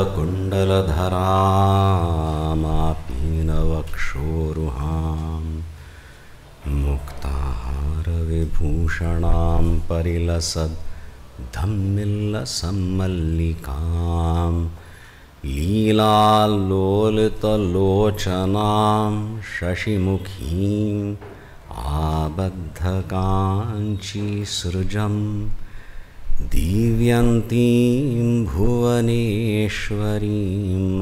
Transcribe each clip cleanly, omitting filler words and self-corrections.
कमलकुण्डलधरामापीनवक्षोरुहां मुक्ताहारविभूषणां परिलसद्धम्मिल्लसम्मल्लिकां लीलालोलितलोचनां शशिमुखीम् आबद्धकाञ्चीसृजं दिव्यन्तीं भुवनेश्वरीम्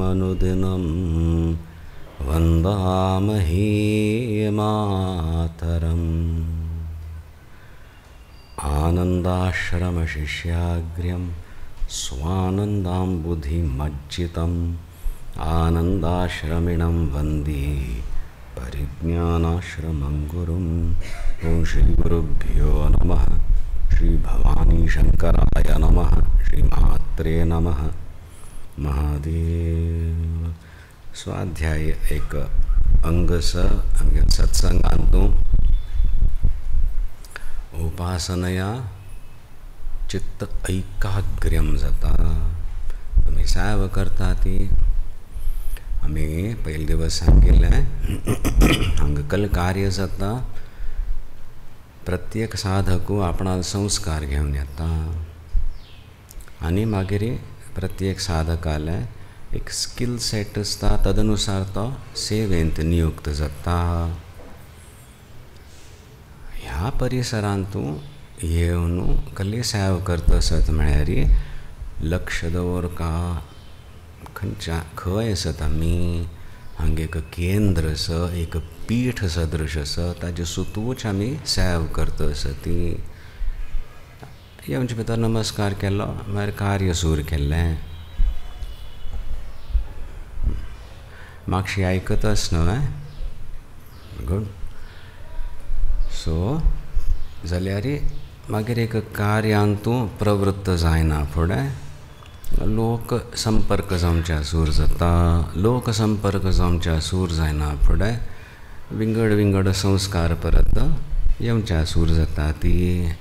अनुदिनं वन्दामहे मातरम्। आनन्दाश्रमशिष्याग्र्यं स्वानन्दाम्बुधिमज्जितम् आनन्दाश्रमिणं वन्दे परिज्ञानाश्रमं गुरुं। ओं श्रीगुरुभ्यो नमः। श्री भवानी शंकराय नमः। श्रीमात्रे नमः। महादेव स्वाध्याय एक अंगस सत्संगांतूं उपासनया चित्त ऐकाग्र्यम जाता। तुम्ही साव करता ती आम्ही पहिले दिवस सांगितले अंगकल कार्य जाता। प्रत्येक साधकू आपणाल संस्कार घेऊन येता आणि मागीर प्रत्येक साधकाले एक स्किल सेट असता, तदनुसार तो सेवेंत नियुक्त जाता। ह्या परिसरांतूं येवन कसली सेवा करता आसत म्हळ्यार लक्ष दवरका खंय आसत आमी हांगा एक केंद्र आसा, एक पीठ सदृश आसा, ताजे सुतूच आमी सेवा करता आसती। येवचे भितर नमस्कार केलो मागीर कार्य सुरू केल्लें। मागशी आयकतास न्हय? गुड। सो जाल्यार मागीर एक कार्यांत तूं प्रवृत्त जायना फुडें लोक संपर्क जावच्या सूर जाता। लोक संपर्क जावच्या सूर जायना फुडें विंगड विंगड संस्कार परत येवच्या सूर जाता ती।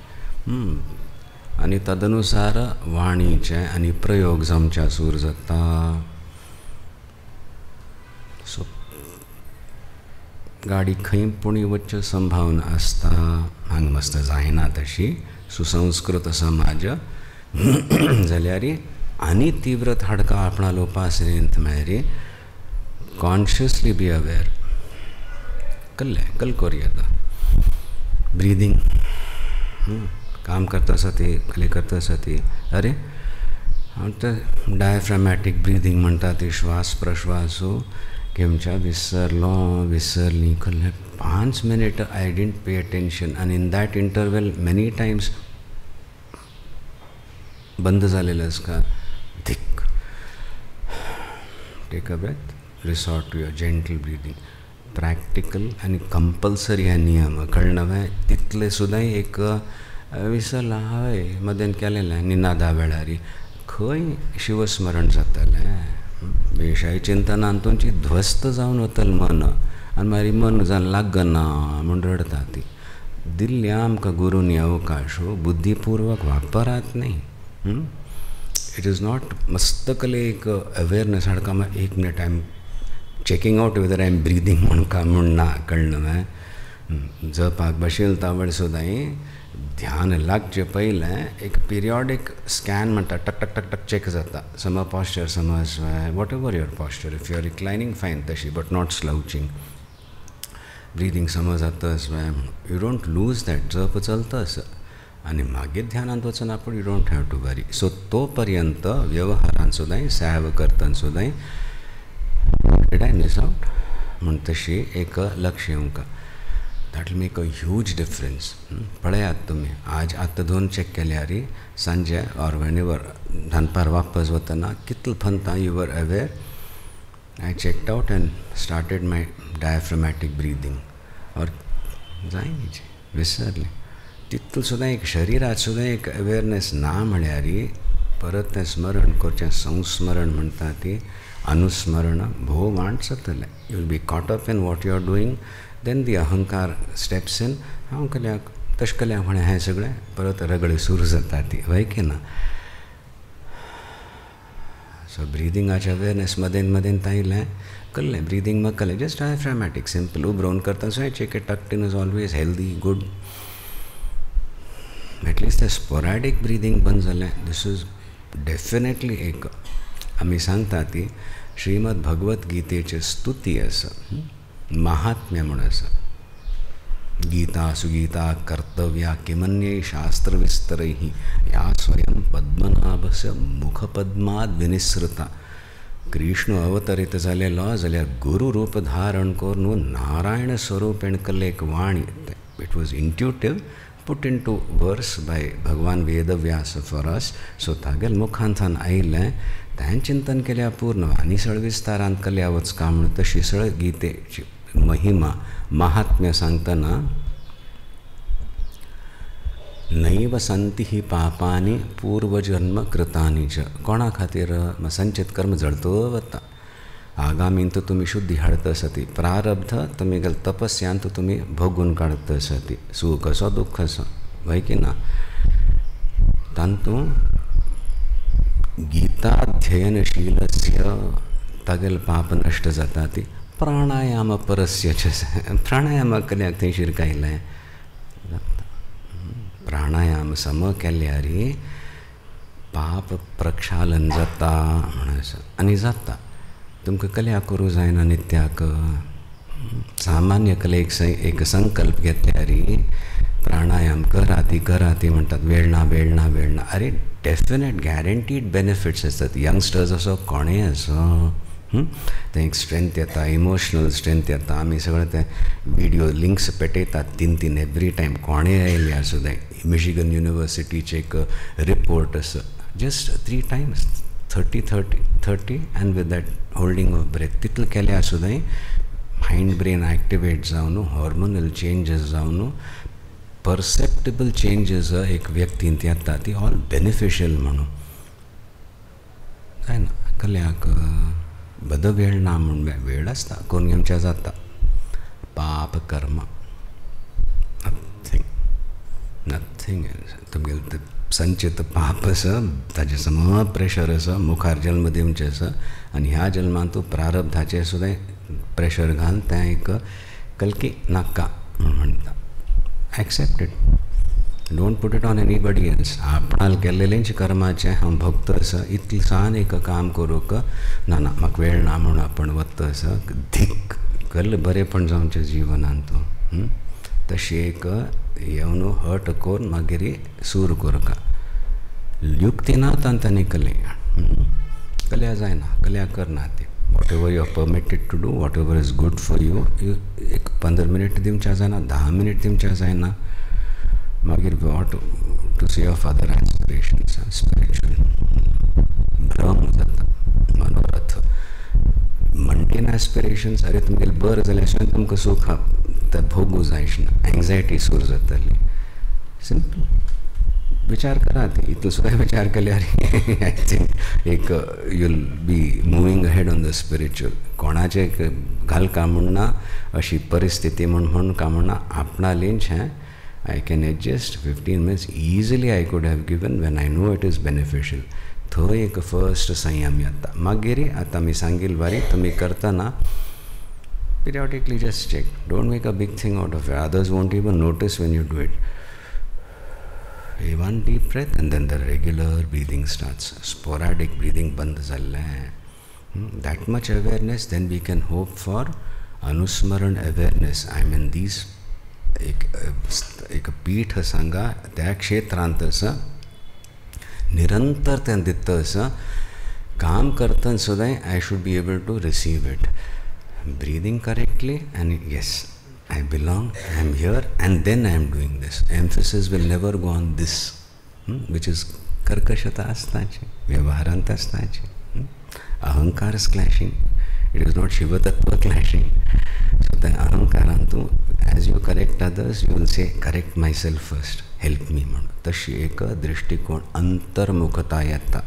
आनी तदनुसार वाणीचे आनी प्रयोग जावच्या सूर जाता। सो गाडी खंय पुणी वच्चे संभावना आसता। हांगा मस्त जायना तशी सुसंस्कृत समाज जाल्यार आनी तीव्रत हाडका आपणाल उपासनेंत म्हळ्यार कॉन्शियसली बी अवेर कल करूं येता। ब्रिदींग काम करता आसा ती कले करता आसा ती अरे हांव तर डायफ्रॅमॅटीक ब्रिदींग म्हणटा ती श्वास प्रश्वास घेवच्या विसरली कसले 5 minute I didn't pay attention आनी in that interval many times बंद जालेले आसता। धिक take a breath, resort to your gentle breathing. Practical आनी कंपल्सरी हे नियम कळ्ळे तितले सुद्दां एक विसरला हय मदें केलेलें निनादा वेळार खंय शिवस्मरण जातलें। विशय चिंतनांतूंची ध्वस्त जावन वतलें मन आनी मागीर मन जावन लागना म्हूण रडता ती। दिल्ल्या आमकां गुरूनी अवकाश बुद्धीपूर्वक वापरात न्ही। इट इज नॉट मस्तकले एक अवेरनेस हाडका एक minute I am checking out whether I am breathing म्हणून का म्हूण ना कळ्ळें न्हय। जपाक बशिल्ले तावळ सुद्दां ध्यान लागचे पयलें एक पिरियॉडीक स्कॅन म्हणटा टक टक टक टक चेक जाता। सम पॉस्चर समज whatever your posture if you are reclining fine तशी बट नॉट स्लाउचिंग। ब्रिदींग समज जातास यू डोंट लूज दॅट जप चलतास आनी मागीर ध्यानांत वचना पूण you don't have to worry. सो तो पर्यंत व्यवहारान सुद्दां सेवा करतना सुद्दां डिड आय मिस आउट म्हण तशी एक लक्ष येवंका। That will make a huge difference. पळयात तुमी आज आतां 2 चेक केल्यार सांजे ऑर वेनेवर दनपार वापस वतना कितले फंता you were aware. I checked out and started my diaphragmatic breathing और जायनी विसरलें तितलें सुद्दां एक शरिरात सुद्दां एक अवेरनेस ना म्हळ्यार परत तें स्मरण करचें संस्मरण म्हणटा ती अनुस्मरण भोव वांट जातलें। You will be caught up in what you are doing then the अहंकार स्टेप्स इन। हांव केल्याक तशें केल्याक म्हळें हें सगळें परत रगडे सुरू जाता ती वय की ना। सो ब्रिदींगाचे अवेरनेस मदेन मदेन तायलें कल्लें ब्रिदींग म्हाका कल्लें जस्ट डायफ्रॅमॅटीक सिंपल उब रावन करता सो चेक इट टक्टीन is always healthy good at least तें स्पोरॅडीक ब्रिदींग बंद जालें दीस इज डेफिनेटली एक आमी सांगता ती श्रीमद भगवत गीतेची स्तुती आसा महात्म्य म्हणून आसा गीता सुगीता कर्तव्या किमन्ये शास्त्रविस्तरैः या स्वयं पद्मनाभस्य मुखपद्माद विनिसृता कृष्ण अवतरित जालेलो जाल्यार गुरु रूप धारण करून नारायण स्वरूपेण केल्ले एक वाणी it was intuitive put into verse by भगवान वेदव्यास for us सो तागेल मुखांतल्यान आयिल्लें ताणें चिंतन केल्या पूर्ण आनी सळविस्तारान केल्या वचका म्हणून तशी सळ गीतेची महिमा महात्म्य सांगतना नैव संति ही पापानी पूर्वजन्म कृतानी च कोणा खातीर संचित कर्म जळतो वता आगामींत तुमी शुद्धी हाडता सती प्रारब्ध तुमी गेल तपस्यांत तुमी भोगून काडता सती सूख असो दुःख असो वय की ना तांतूं गीताध्ययनशीलस्य तागेल पाप नश्ट जाता ती प्राणायाम परस्य प्राणायाम केल्याक थंय शिरकायलें प्राणायाम सम केल्यार पाप प्रक्षालन जाता म्हणून आनी जाता तुमकां कल्या करूं जायना नित्याक सामान्य कले एक संकल्प घेतल्यार प्राणायाम करा ती म्हणटात वेळ ना अरे डेफिनेट गॅरंटीड बेनिफिट्स आसतात यंगस्टर्स असो कोणेय असो तें एक स्ट्रेंथ येता इमोशनल स्ट्रेंथ येता आमी सगळे ते विडियो लिंक्स पेटयतात तीन एवरी टायम कोणेय आयले आसूं जाय मिशिगन युनिवर्सिटीचे एक रिपोर्ट आसा just 3 times 30 and with that holding of breath तितलें केलें आसूं जाय मायंड ब्रेन एक्टिवेट जावन हॉर्मोनल चेंजीस जावन परसेप्टेबल चेंजीस एक व्यक्तींत येता ती ऑल बेनिफिशियल म्हणून जायना कल्याक बद वेळ ना म्हूण वेळ आसता कोण घेवचें जाता पाप कर्म नथींग तुमगेलें संचित पाप आसा ताजे सम प्रेशर आसा मुखार जल्म दिवचे आसा आनी ह्या जल्मांत तूं प्रारब्धाचेर सुद्दां प्रेशर घाल तें एक कलकी नाका म्हूण म्हणटा accept it don't put it on anybody else आपणाल केल्लेलेंच कर्माचें हांव भक्त आसा इतलें एक काम करूंक ना म्हाका वेळ ना म्हणून आपण वत आसा धीक कसलें बरेंपण जावचें जिवनांत तशी एक येवन हट करून मागीर सूर करका युक्ती ना तांणी कल्या जायना कल्या करना ती whatever you are permitted to do whatever is good for you एक 15 मिनट दिवच्या जायना 10 मिनट दिवच्या जायना मागीर what to see of other aspirations spiritual भ्रम जाता मनोरथ मंडेन एस्पिरेशन्स अरे तुमगेले बरें जालें अशें तुमकां सूख तें भोगूं जायच ना एंग्जायटी सूर जातली सिंपल विचार करा ती इतलो सुद्दां विचार केल्यार आय थिंक एक you'll be moving ahead on the spiritual कोणाचे घाल काम म्हणना अशी परिस्थिती म्हण काम म्हणना आपणालींच हें I can adjust 15 minutes easily I could have given when I know it is beneficial थंय एक फर्स्ट संयम येता मागीर आतां मी सांगिल्ली वारी तुमी करतना periodically just check don't make a big thing out of it others won't even notice when you do it one deep breath and then the regular breathing starts sporadic breathing band जाल्लें that much awareness then we can hope for anusmaran awareness I mean these एक पीठ सांगा त्या क्षेत्रांत आसा निरंतर तें दिता आसा काम करतना सुद्दां I should be able to receive it breathing correctly and yes I belong I am here and then I am doing this emphasis will never go on this which is कर्कशता आसताची व्यवहारांत आसताची अहंकार is clashing it is not Shiva Tattva clashing so the अहंकारांत तूं as you correct others you will say correct myself first help me म्हणून तशी एक दृष्टिकोन अंतर्मुखता येता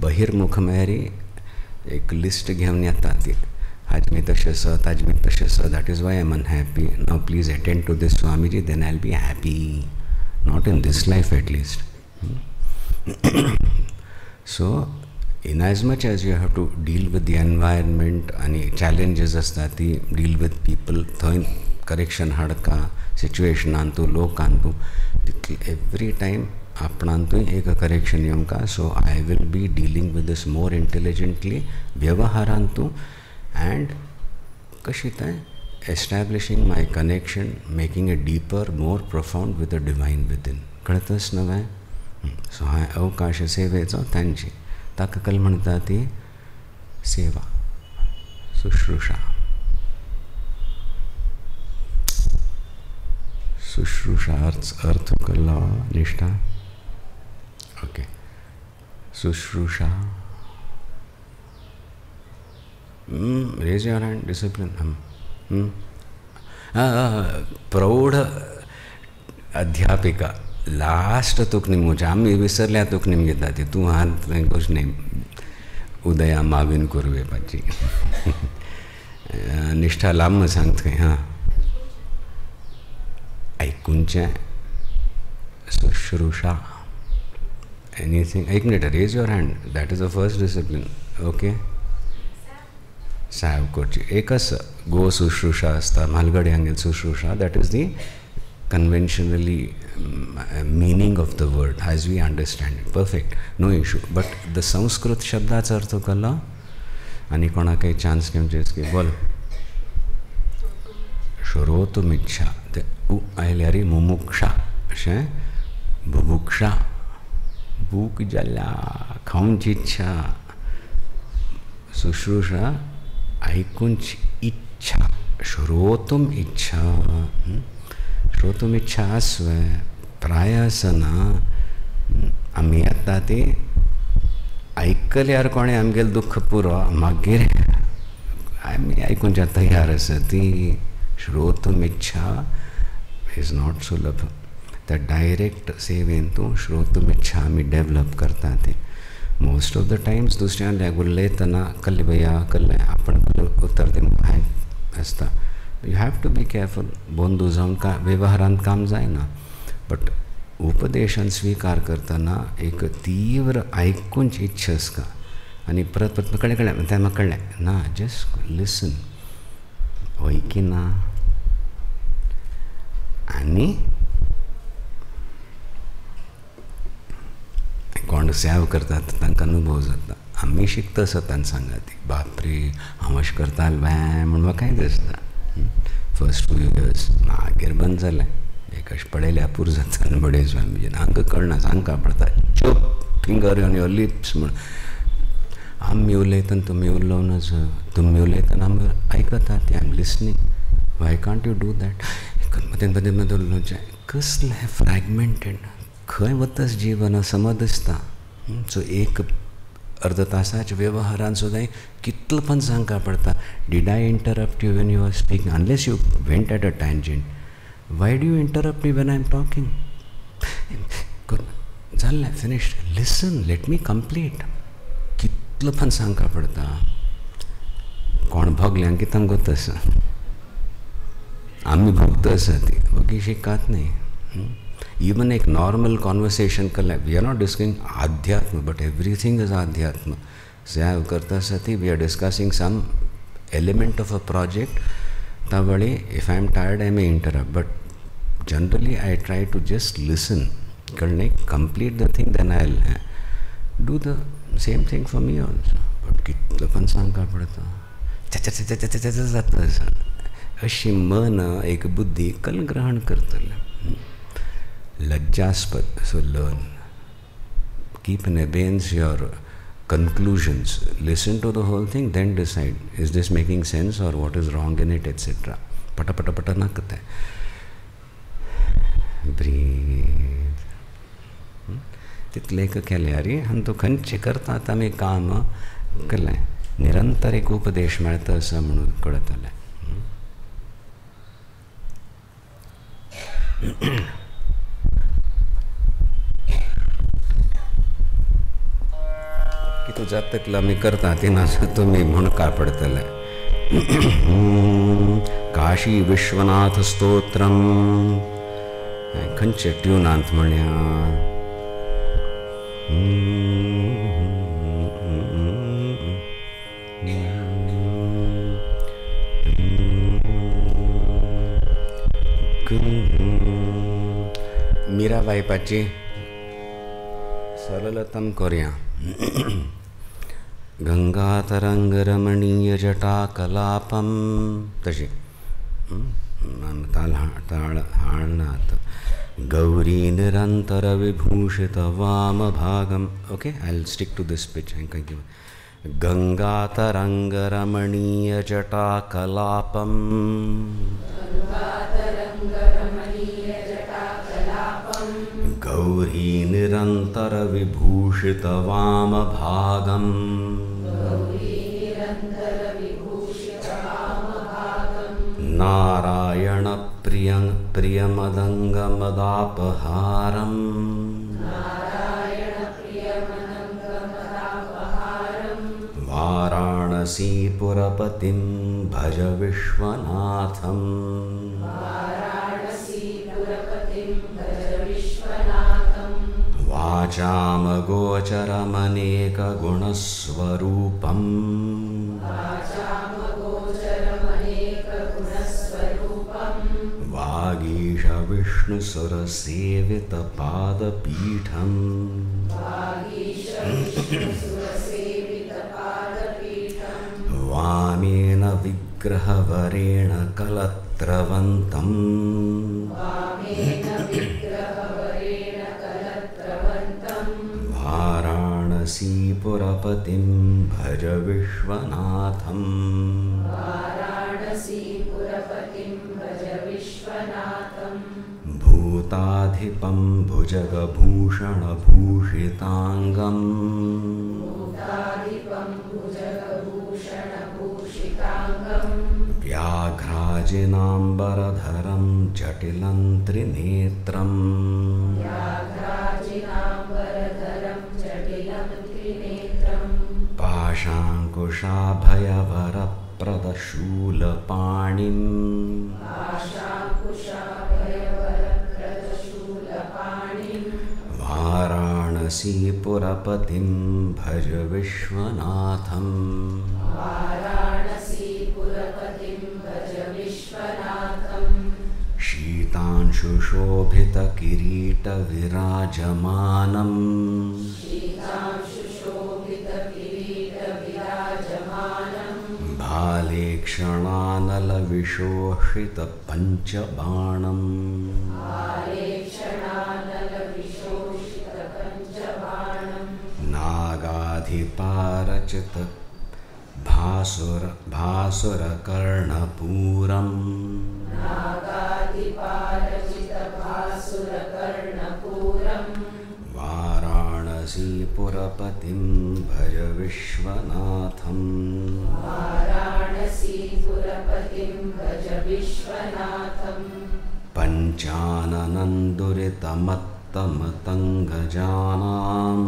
बहिर्मुख मेरी एक list घेवन येता ती आज मी तशें सत आज मी तशें सत that is why I am unhappy now please attend to this Swamiji then I will be happy not in this life at least so in as much as you have to deal with the environment आणि challenges असतात ती deal with people थंय correction हाडका सिच्युएशनान तूं लोकान तूं तितले every time आपणांतूय एक correction येवंका. So I will be dealing with this more intelligently व्यवहारान तूं एंड कशी तें establishing my connection, making it deeper, more profound with the divine within. कळतच नव्हे. सो हा अवकाश सेवेचो तांची ताका कल म्हणटा ती सेवा, शुश्रूषा. शुश्रूषा अर्थ कला निष्ठा. ओके. शुश्रूषा. Raise your hand. डिसिप्लिन. प्रौढ अध्यापिका लास्ट तुक निमूच्या आम्ही विसरल्या तुक निम घेता ती तूं हात गोष्ट नाही. उदया मावीन कुरवे पाची निष्ठा लांब सांगत खंय. हां ऐकूनचें. शुश्रूषा. एनीथिंग. एक minute. Raise your hand. That is the first discipline. Okay. साहेब करची एकच गो शुश्रूषा असता. म्हालगड्यांगेल शुश्रूषा. That is the conventionally meaning of the word as we understand it. Perfect. No issue. But the Sanskrit शब्दाचा अर्थ कला आणि कोणा काही चान्स घेवचेच की बोल. श्रोतुमिच्छा. ते उ आयल्यारी मुमुक्षा अशें. बुभुक्षा. भूक जाल्या खावंची इच्छा. शुश्रूषा ऐकूंची इच्छा. श्रोतुम इच्छा. श्रोतुम इच्छा आसवे प्रायसना आमी येता ती आयकल्यार कोणें आमगेलें दुख्ख पुरो मागीर आमी आयकूंच्या तयार आसा ती. श्रोतुम इच्छा इज नॉट सुलभ. त्या डायरेक्ट सेवेन तूं श्रोतुम इच्छा आमी डेवलप करता ती. मोस्ट ऑफ द टायम्स दुसऱ्यान उलयतना कल्ले भैया कल्ले आपण उत्तर दिवंक आसता. You have to be careful. बंधू जावन का व्यवहारांत काम जायना. बट उपदेशान स्वीकार करतना एक तीव्र आयकूंची इच्छा आसता आनी परत परत कळ्ळें कळ्ळें तें म्हाका कळ्ळें ना. जस्ट लिसन. वयकिना आनी कोण सेव करतात तांकां अनुभव जाता. आमी शिकता आसतना सांगा ती बापरे हांव अशें करता व्हॅ म्हूण म्हाकाय दिसता. फर्स्ट 2 years मागीर बंद जालें. एक अशें पळयल्या पुरो जाता आनी बडे स्वामीजी हांकां कळना सांगपा पडटा चूप फिंगर ऑन योर लिप्स म्हूण. आमी उलयतना तुमी उलोवनच तुमी उलयतना आमी आयकता ती. I am listening. Why can't you do that. मदें मदें मदें उलोवचें. कसलें फ्रॅगमेंटेड. खंय वताच जीवन समज दिसता. सो एक अर्ध तासाच्या व्यवहारान सुद्दां कितलो पण सांगपा पडटा. Did I interrupt you when you are speaking unless you went at a tangent. Why do you interrupt me when I am talking. जालें finished. Listen. Let me complete. कितलो पण सांगपा पडटा. कोण भोगल्यांक कितें गोत आसा. आमी भोगता आसा ती बाकी शिकात न्ही. Even एक नॉर्मल कॉन्वर्सेशन कल्ले वी आर नॉट डिस्कसिंग आध्यात्म बट एवरीथिंग इज आध्यात्म. सेव करता आसतना we are discussing some element of a project. त्या वेळी if I am tired I may interrupt but generally I try to just listen. कळ्ळें. Complete the thing then I will do the same thing for me also. But कितलो पण सांगपा पडटा जाता. अशी मन एक बुद्धी कल ग्रहण करतले. लज्जास्पद. So learn. Keep in abeyance your conclusions. Listen to the whole thing, then decide. Is this making sense or what is wrong in it, etc. Pata pata pata nakte. Breathe. तितले केल्यारी आनी तो खंयचे करतात आमी काम कळ्ळें. निरंतर एक उपदेश मेळटा असं म्हणून कळतलें. की तू जब तक आमी करता तेन्ना तुमी म्हूण कापडतले. काशी विश्वनाथ स्तोत्रम. खंयचे ट्युनांत म्हणया. मीराबाई पाची सरलतम करूया. गंगातरंगरमणीयजटाकलापं तशी ताल हाळनाथ. गौरी निरन्तरविभूषितवामभागम्. Okay, I will stick to this pitch. गंगातरंगरमणीयजटाकलापं गौरी निरन्तरविभूषितवामभागम् नारायणप्रियमदङ्गमदापहारम् वाराणसीपुरपतिं भज विश्वनाथम्. वाचामगोचरमनेकगुणस्वरूपम् वागीशविष्णुसुरसेवितपादपीठम्. वामेन विग्रहवरेण कलत्रवन्तम् वाराणसीपुरपतिं भज विश्वनाथम्. भूताधिपं भुजगभूषणभूषिताङ्गम् व्याघ्राजिनाम्बरधरं जटिलं त्रिनेत्रम्. पाशाङ्कुशाभयवरप्रदशूलपाणिम् वाराणसीपुरपतिं भज विश्वनाथम्. शीतांशुशोभितकिरीटविराजमानम् भाले क्षणानलविशोषितपञ्चबाणम्. नागाधिपारचित भासुरकर्णपूरम् वाराणसीपुरपतिं भज विश्वनाथम्. पञ्चाननन्दुरितमत्तमतङ्गजानाम्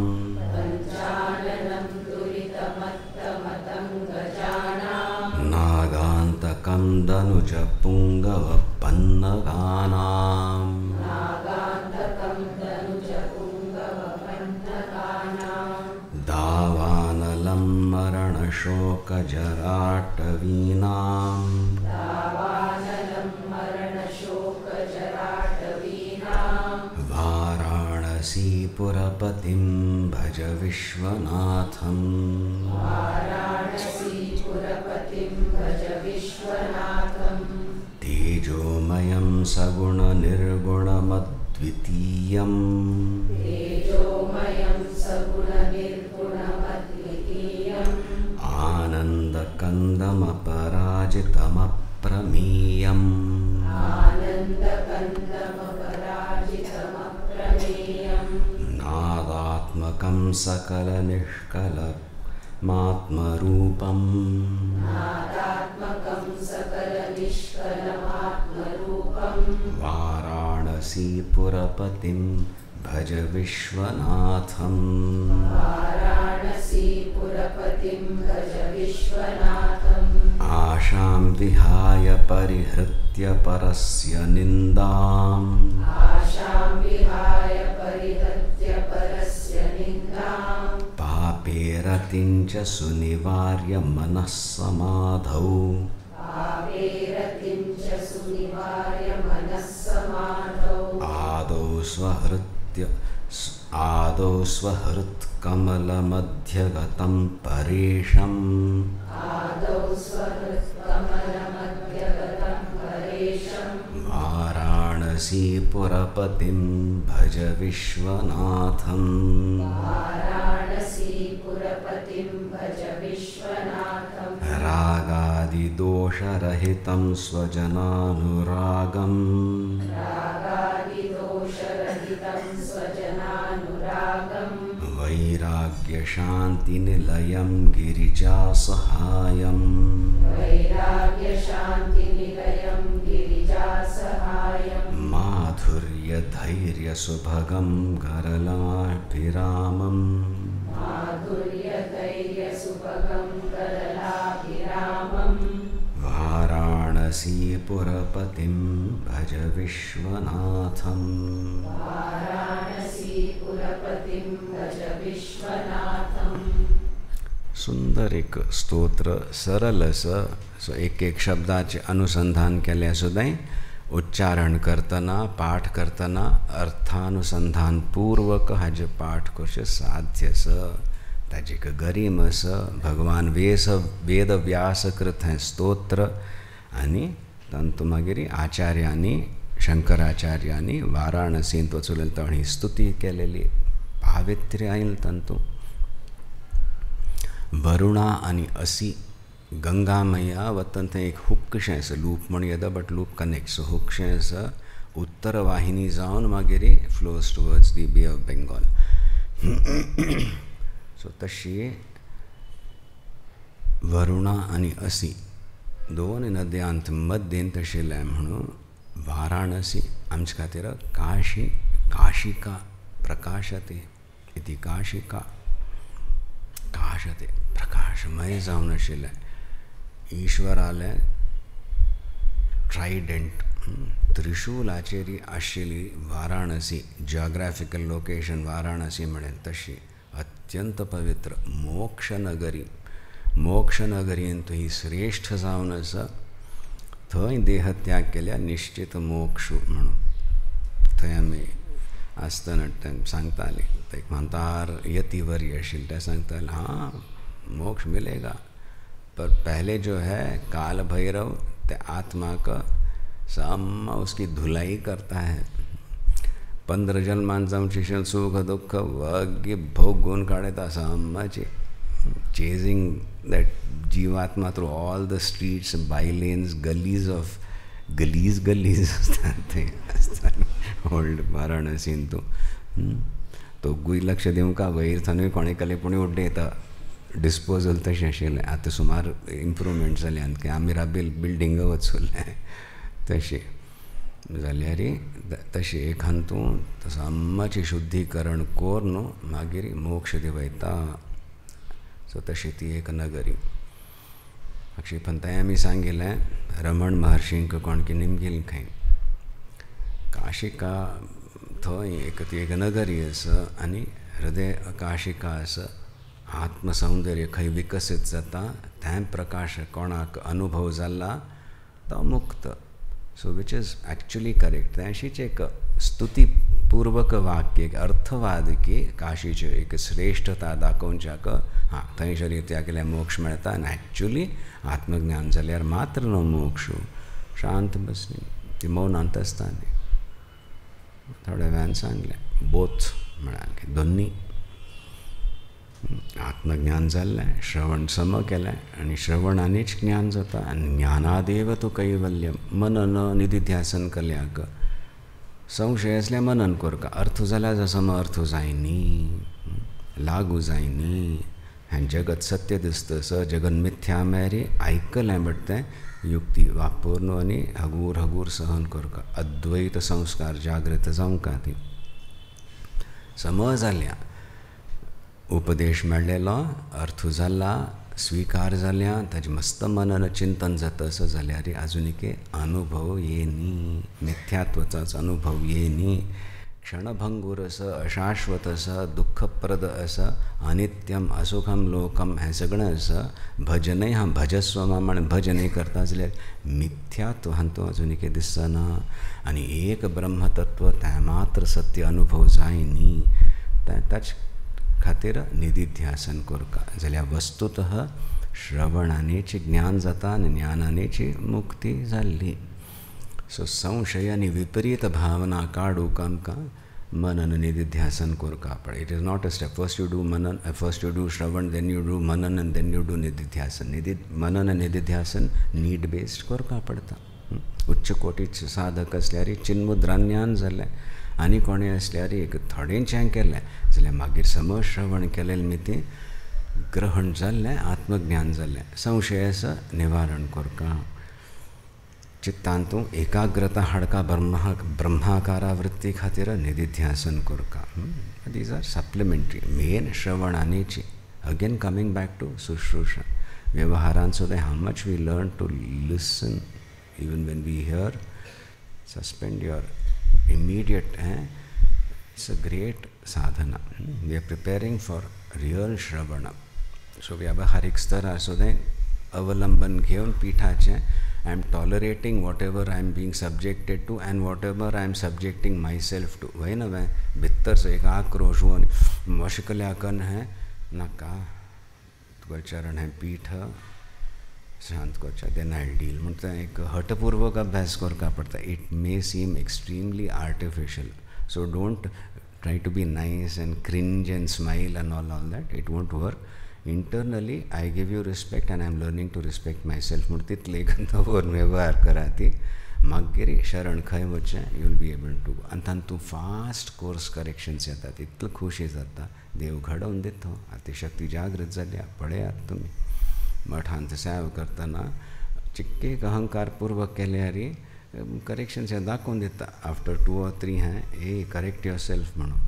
नागान्तकं दनुजपुङ्गवपन्नगानाम्. दावानलं मरणशोकजराटवीनाम् वाराणसीपुरपतिं भज विश्वनाथम्. तेजोमयं सगुणनिर्गुणमद्वितीयम् आनन्दकन्दमपराजितमप्रमेयम्. नादात्मकं सकलनिष्कलमात्मरूपम् वाराणसीपुरपतिं भज विश्वनाथम्. आशां विहाय परिहृत्य परस्य निन्दाम् पापे रतिं च सुनिवार्य मनः समाधौ आदौ स्वहृत्कमलमध्यगतं परेशम् वाराणसीपुरपतिं भज विश्वनाथम् रागादिदोषरहितं स्वजनानुरागम् वैराग्यशान्तिनिलयं गिरिजासहायम् माधुर्यधैर्यसुभगं गरलाभिरामम् वाराणसीपुरपतिं भज विश्वनाथम् सुंदर एक स्तोत्र सरल असं एक शब्दाचे अनुसंधान केल्या सुद्दां उच्चारण करतना पाठ करतना अर्थानुसंधानपूर्वक हाजे पाठ करचे साध्य स ताजी एक गरिम अस भगवान वेद व्यास कृत हें स्तोत्र आनी तांतू मागीर आचार्यांनी शंकराचार्यांनी वाराणसींत वचून ताणी स्तुती केलेली पावित्र्य आयल तांतू वरुणा आनी असी गंगा मैया वतन थंय एक हुक्कशें आसा लूप म्हण येता बट लूप कनेक्ट सो हुक्कशें आसा उत्तर वाहिनी जावन मागीर फ्लोज टुवर्ड्स दी बे ऑफ बेंगॉल सो तशी वरुणा आनी असी दोन नद्यांत मध्येन तशिल्ले म्हणून वाराणसी आमचे खातीर काशिका प्रकाशते इति काशिका काशते प्रकाशमय जावन आशिल्लें ईश्वराले ट्रायडेंट त्रिशूलाचेर आशिल्ली वाराणसी जियोग्राफिकल लोकेशन वाराणसी म्हळें तशी अत्यंत पवित्र मोक्षनगरींत ही श्रेष्ठ जावन आसा थंय देहत्याग केल्यार निश्चित मोक्ष म्हणून थंय आमी आसतना सांगतालीं एक म्हणतार यतिवर्य आशिल्ले ते सांगताले हाँ मोक्ष मिलेगा पर पहले जो है काल भैरव ते आत्मा का सामा उसकी धुलाई करता है 15 जन्मान जाऊन शिक्षण सुख दुःख वगे भोग गुण काढता सामाचे चेजिंग दैट जीवात्मा through all the streets by lanes गलीज ओल्ड वाराणसीन तो गुय लक्ष दिवं का वयर थंय कोणे केले पूण उड्डयता डिस्पोजल तशें आशिल्लें आतां सुमार इम्प्रूवमेंट जाल्यात की आमिरा बिल्डिंग वचूल्ले तशें जाल्यार तशें एक हातूंत सामाचें शुद्धीकरण कोर न्हू मागीर मोक्ष दिवयता सो तशी ती एक नगरी अक्षय पंताय आमी सांगिल्लें रमण महर्षींक कोण की निमगेल खंय काशिका थंय ती एक नगरी आसा आनी हृदय काशिका आसा आत्मसौंदर्य खंय विकसीत जाता तें प्रकाश कोणाक अनुभव जाला तो मुक्त so which is actually correct तें अशीच एक स्तुतीपूर्वक वाक्य एक अर्थवाद की काशीची एक श्रेष्ठता दाखोवच्याक हां थंयसर त्या केल्यार मोक्ष मेळटा आनी एक्चुअली आत्मज्ञान जाल्यार मात्र न्हू मोक्ष शांत बसली ती मौनांत आसताली थोड्या वेळान सांगलें बोथ म्हळ्यार दोन्ही आत्मज्ञान जाल्लें श्रवण सम केलें आनी श्रवणानीच ज्ञान जाता आनी ज्ञानादेव तू कैवल्यम मनन निधिध्यासन केल्याक संशय असल्यार मनन करता अर्थ जाल्यार जसो अर्थ जायनी लागू जायनी हें जगत सत्य दिसता स जगन मिथ्या मेरे आयकलें बट तें युक्ती वापरून आनी हगूर सहन करता अद्वैत संस्कार जागृत जावंक ती समज जाल्या उपदेश मेळ्ळेलो अर्थ जाला स्वीकार जाल्या ताजें मस्त मनन चिंतन जाता असो जाल्यार आजुनी अनुभव येनी मिथ्यात्वाचो अनुभव येनी क्षणभंगूर असं, अशाश्वत असं, दुःखप्रद असं, अनित्यम असुखम लोकम हें सगळें असं भजनय हां भजस्व म्हण भजनय करता जाल्यार मिथ्यात्व हांतू अजुनी कितें दिसना आनी एक ब्रह्मतत्व तें मात्र सत्य अनुभव जाय न्ही ताच खातीर निधिध्यासन करता जाल्यार वस्तुतः श्रवणानेची ज्ञान जाता आनी ज्ञानानेची मुक्ती जाल्ली. सो संशय आनी विपरीत भावना काडूंक आमकां मनन निधिध्यासन करता पडटा. It is not a step. First you do मनन, फर्स्ट यू डू श्रवण, देन यू डू मनन एंड देन यू डू निधिध्यासन. मनन आनी निधिध्यासन नीड बेस्ड करता पडटा. उच्च कोटीचे साधक असल्यार चिन्मुद्राज्ञान जालें आनी कोणें असल्यार एक थोडेंचें केलें जाल्यार मागीर समज श्रवण केलें मिती ग्रहण जाल्लें आत्मज्ञान जाल्लें. संशयाचं निवारण करता. चित्तांतू एकाग्रता हाडका ब्रह्माकारा वृत्ती खातीर निधिध्यासन करता. These are supplementary. मेन श्रवणानेची. अगेन कमिंग बॅक टू शुश्रूषा व्यवहारान सुद्दां how much we learn to listen even when we hear. Suspend your immediate it's a great sadhana. We are preparing for real shravana. So व्यावहारिक स्तर आसुदें अवलंबन घेवन पिठाचें I am tolerating whatever I am being subjected to and whatever I am subjecting myself to. वही ना वह भितर से एक आक्रोश हुआ मशकल्याकन है नाका तुका चरण है पीठ शांत करचा देन आई डील म्हणटा एक हटपूर्वक अभ्यास करचा पडटा. It may seem extremely artificial. So don't try to be nice and cringe and smile and all that. It won't work. Internally I give you respect and I am learning to respect myself म्हणून तितले गंतव्यान व्यवहार करा ती मागीर शरण खंय वचचें you will be able to. आनी तातूंत फास्ट कोर्स करेक्शन्स येतात. इतलो खुशी जाता. देव घडोवन दिता. आती शक्ती जागृत जाल्या पळयात तुमी. मठांत सेवा करतना चिक्केक अहंकारपूर्वक केल्यार करेक्शन्स हे दाखोवन दिता. आफ्टर 2 or 3 हे करेक्ट युअर सेल्फ म्हणून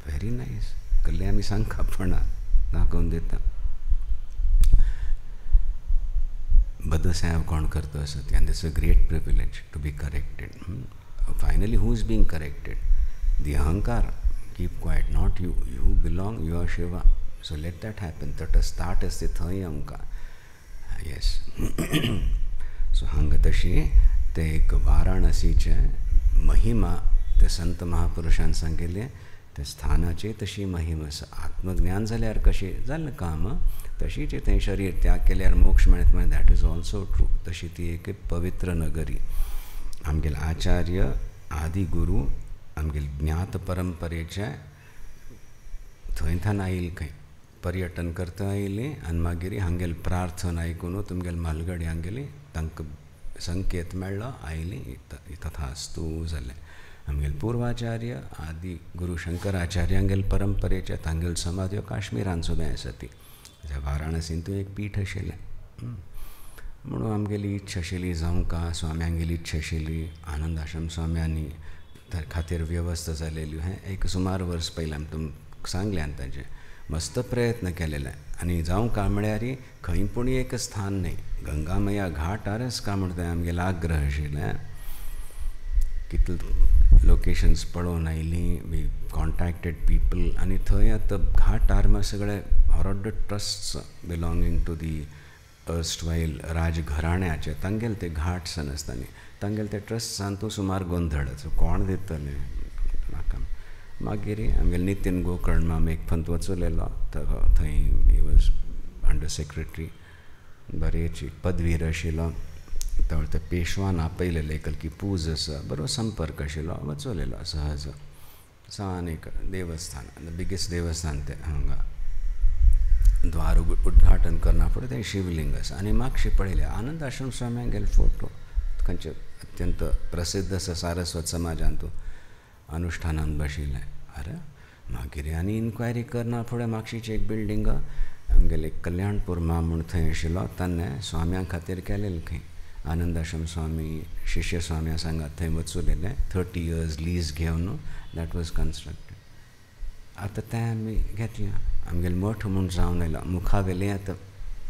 व्हेरी नायस कसलें आमी सांगता पण दाखोवन दिता. बद्द सेवा कोण करता आसत and it's a great privilege to be corrected. Finally who is being corrected? The अहंकार. Keep quiet. Not you. You belong. You are Shiva. So let that happen. तटस्थाट आसता थंय आमकां. येस. सो हांगा तशी ते एक वाराणसीचे महिमा ते संत महापुरुशान सांगिल्ले ते स्थानाची तशी महिमा आसा. आत्मज्ञान जाल्यार कशी जालें काम तशीच थंय शरीर त्याग केल्यार मोक्ष मेळत म्हण दॅट इज ऑल्सो ट्रू. तशी ती एक पवित्र नगरी. आमगेले आचार्य आदि गुरू आमगेले ज्ञात परंपरेचे थंयथान आयिल्ले खंय पर्यटन करता आयिल्ली आनी मागीर हांगेली प्रार्थना आयकून तुमगेले म्हालगडी हांगेली तांकां संकेत मेळ्ळो आयली तथास्तू जालें. आमगेले पूर्वाचार्य आदि गुरू शंकराचार्य हांगेले परंपरेचे तांगेल्यो समाध्यो काश्मीरान सुद्दां आसा ती. वाराणसींतूय एक पीठ आशिल्लें म्हणून आमगेली इच्छा आशिल्ली जावंका. स्वामी हांगेली इच्छा आशिल्ली. आनंद आश्रम स्वाम्यांनी त्या खातीर वेवस्था जालेली. हें एक सुमार वर्स पयलीं आमी तुमकां सांगलें आनी ताजें मस्त प्रयत्न केलेले आनी जावंका म्हळ्यार खंय पूण एक स्थान न्ही. गंगामया घाटारच का म्हणटा आमगेलो आग्रह आशिल्लें. कितले लोकेशन्स पळोवन आयलीं. वी कॉन्टॅक्टेड पीपल आनी थंय आतां घाट आर्म सगळे हॉरड ट्रस्ट्स बिलोंगींग टू दी अर्स्टवायल राजघराण्याचे तांगेले ते घाट्स आसतानी तांगेले ते ट्रस्ट्सान तूं सुमार गोंधळच कोण दितलें म्हाका. मागीर आमगेले नितीन गोकर्ण आमी एक फंत वचूलेलो थंय ही वॉज अंडर सेक्रेटरी बरेची पदवीर आशिल्लो. ते पेशवान आपयलेले कलकी पूज आसा बरो संपर्क आशिल्लो वचूलेलो सहज. सावन एक देवस्थान बिगेस्ट देवस्थान ते हांगा द्वार उद्घाटन करना फुडें तें शिवलिंग आसा आनी म्हाका पळयलें आनंद आश्रम स्वाम्यान गेले फोटो खंयचे अत्यंत प्रसिद्ध आसा सारस्वत समाजान तूं अनुष्ठानान बशिल्लें. अरे मागीर आनी इन्क्वायरी करना फुडें म्हापशेची एक बिल्डींग आमगेले कल्याणपूर मा म्हूण थंय आशिल्लो ताणें स्वाम्यां खातीर केलेलें खंय आनंद आश्रम स्वामी शिष्य स्वाम्या सांगात थंय वचूलेलें 30 years लीज घेवन दॅट वॉज कन्स्ट्रक्टेड. आतां तें आमी घेतलें. आमगेले मठ म्हूण जावन आयलो मुखावेलें आतां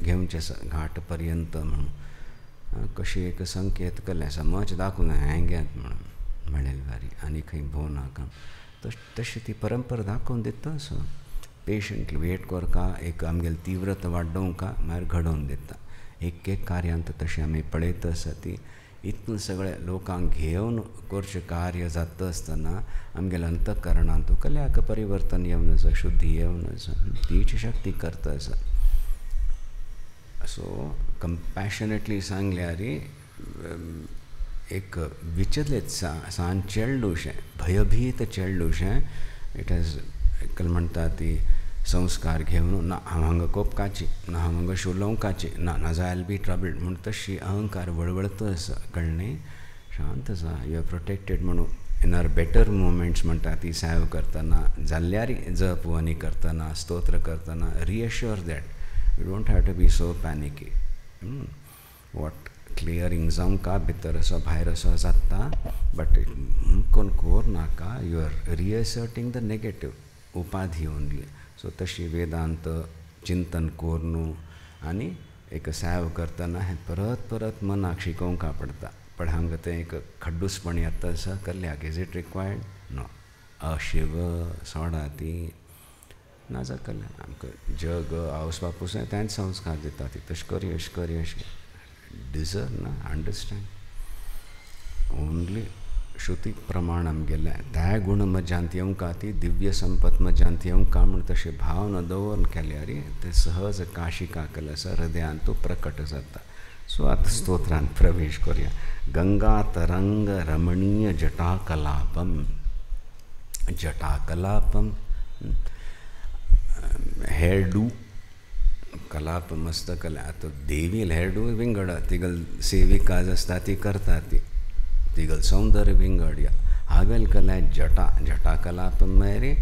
घेवचें आसा घाट पर्यंत म्हणून कशी एक संकेत केलें समज दाखोवन हें घेत म्हणून म्हणलें बारी आनी खंय भोंव नाका. तशी ती परंपरा दाखोवन दिता असो. पेशंटली वेट करका एक आमगेली तीव्रता वाडोवंका मागीर घडोवन दिता. एक कार्यांत तशें आमी पळयता आसा ती इतलें सगळें लोकांक घेवन करचें कार्य जाता आसतना आमगेल्या अंतकरणांत कल्याक परिवर्तन येवन आसा, शुद्धी येवन आसा, तीची शक्ती करता आसा. सो कंपॅशनेटली सांगल्यार एक विचलित सान चेडूशें, भयभीत चेडूशें इट हॅज कल म्हणटा ती संस्कार घेवन ना हांव हांगा कोपकाची, ना हांव हांगा शुलोवकाची, ना जाय आयल बी ट्रबल्ड म्हूण तशी अहंकार वळवळत आसा. कळ्ळें? शांत आसा. यू आर प्रोटेक्टेड म्हणून इन आर बेटर मुवमेंट्स म्हणटा ती सेव करतना, जाल्ल्यार जप वनी करतना, स्तोत्र करतना reassure that you don't have to be so panicky. What clearing जावंका भितर असो भायर असो जाता, बट कोण कोर नाका. You are reasserting the negative उपाधी ओनली. सो तशी वेदांत चिंतन कोर न्हू आनी एक सेव करतना हें परत परत मनाक शिकोवंक पडटा. पण हांगा तें एक खड्डूसपण येता आसा. कल्ल्याक इज इट रिक्वायर्ड? नो. अशिव सोडा ती नाजा कल्ल्या आमकां जग आवस बापूस तेंच संस्कार दिता ती तशें करी अशें करी अशें डिजर्व ना. अंडरस्टँड? ओनली श्रुती प्रमाण आमगेलें त्या गुण मज्जांत येवंका ती दिव्य संपत मज्जांत येवंका म्हूण तशें भावना दवरून केल्यार ते सहज काशिका केलें आसा हृदयांत तो प्रकट जाता. सो आतां स्तोत्रांत प्रवेश करुया. गंगा तरंग रमणीय जटाकलापम. जटाकलापम हेरडू कलाप मस्त कला. आतां देवील हेरडू विंगड तिगल सेविका आसता ती करता तिगल सौंदर्य विंगड या हावेल कला जटा कलाप मेरे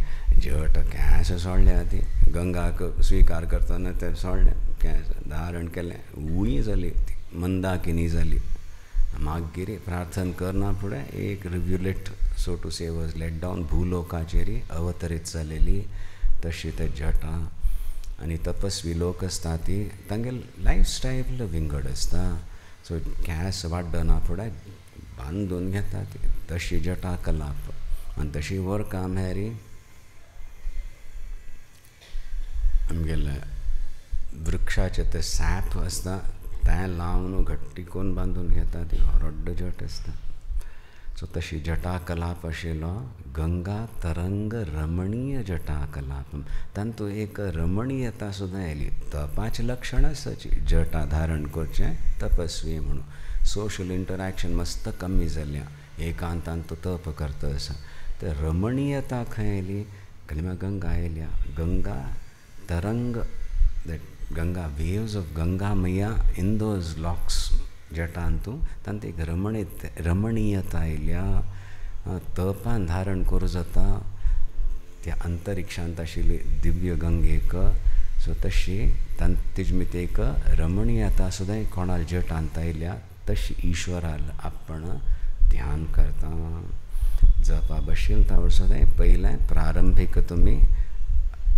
जट कॅस सोडल्या ती गंगाक स्विकार करतना ते सोडलें कॅस धारण केलें. उई जाली ती मंदाकिनी जाली. मागीर प्रार्थना करना फुडें एक rivulet so to say was let down भूलोकाचेर अवतरीत जालेली. तशी ते जटा आनी तपस्वी लोक आसता ती तांगेल लायफस्टायल विंगड आसता. सो कॅस वाडना फुडें बांदून घेता ती तशी जटा कलाप. आनी तशी वर्कां मेरी आमगेले वृक्षाचे ते सॅप आसता तें लावन घट्टी करून बांदून घेता ती रड्ड जट आसता. सो तशी जटा कलाप आशिल्लो गंगा तरंग रमणीय जटा कलापम. तातूंत एक रमणीयता सुद्दां येयली. तपाचें लक्षण आसाची जटा धारण करचें तपस्वी म्हणून. सोशल इंटरॅक्शन मस्त कमी जाल्या. एकांतान तो तप करता आसा. ते रमणीयता खंय येयली? कलिमा गंगा येयल्या. गंगा तरंग that Ganga waves of Ganga मैया इन दोज लॉक्स जटांतू तांत एक रमणीयता येयल्या. तपान धारण करूं जाता त्या अंतरिक्षांत आशिल्ली दिव्य गंगेक. सो तशी तेजे भितर एक रमणीयता सुद्दां कोणाल जटांत आयल्या. तशी ईश्वराल आपण ध्यान करता. जपा बशील तावळ सुद्दां पयलें प्रारंभीक तुमी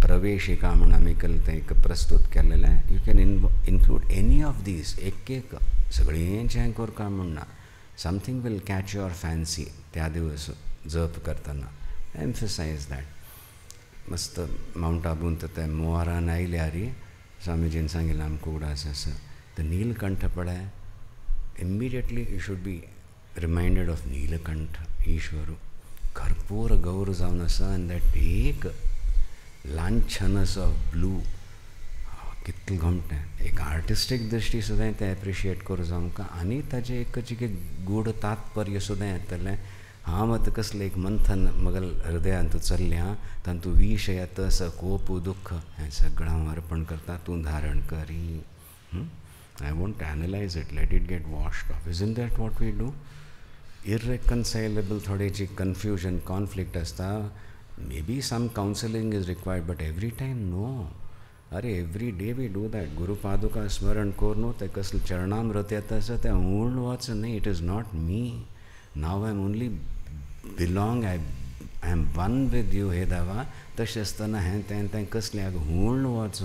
प्रवेशिका म्हणून आमी केलें तें एक प्रस्तूत केलेलें. You can include any of these. एक सगळींचें करता म्हणना. Something will catch your fancy त्या दिवस जप करतना. एम्फसायज दॅट. मस्त माउंट आबूंत ते मोवारान आयल्यार स्वामीजीन सांगिल्लें आमकां उडास आसा. द नीलकंठ पळय immediately you should be reminded of Neelakantha, Ishwaru. Karpur gaur जावन आसा and that एक लांछनस ऑफ ब्लू कितलें घमटें. एक आर्टिस्टीक दृश्टी सुद्दां तें एप्रिशिएट करूं जावंका. आनी ताजें एक गूढ तात्पर्य सुद्दां येतलें. हांव आतां कसलें एक मंथन म्हगेल हृदयांत चल्ल्या तातूंत विश येता आसा कोप दुख्ख हें सगळें हांव अर्पण करता. तूं धारण करी. I won't analyze it, let it get washed off. Isn't that what we do? Irreconcilable thodechi confusion, conflict asta. Maybe some counseling is required, but every time, no. Every day we do that. Guru Paduka Smaran Korno, te kasl Charanamrit yeta sa te own what's name. It is not me. Now I'm only belong, I am one with you, Hedava. Tashastana hen ten kaslyag own what's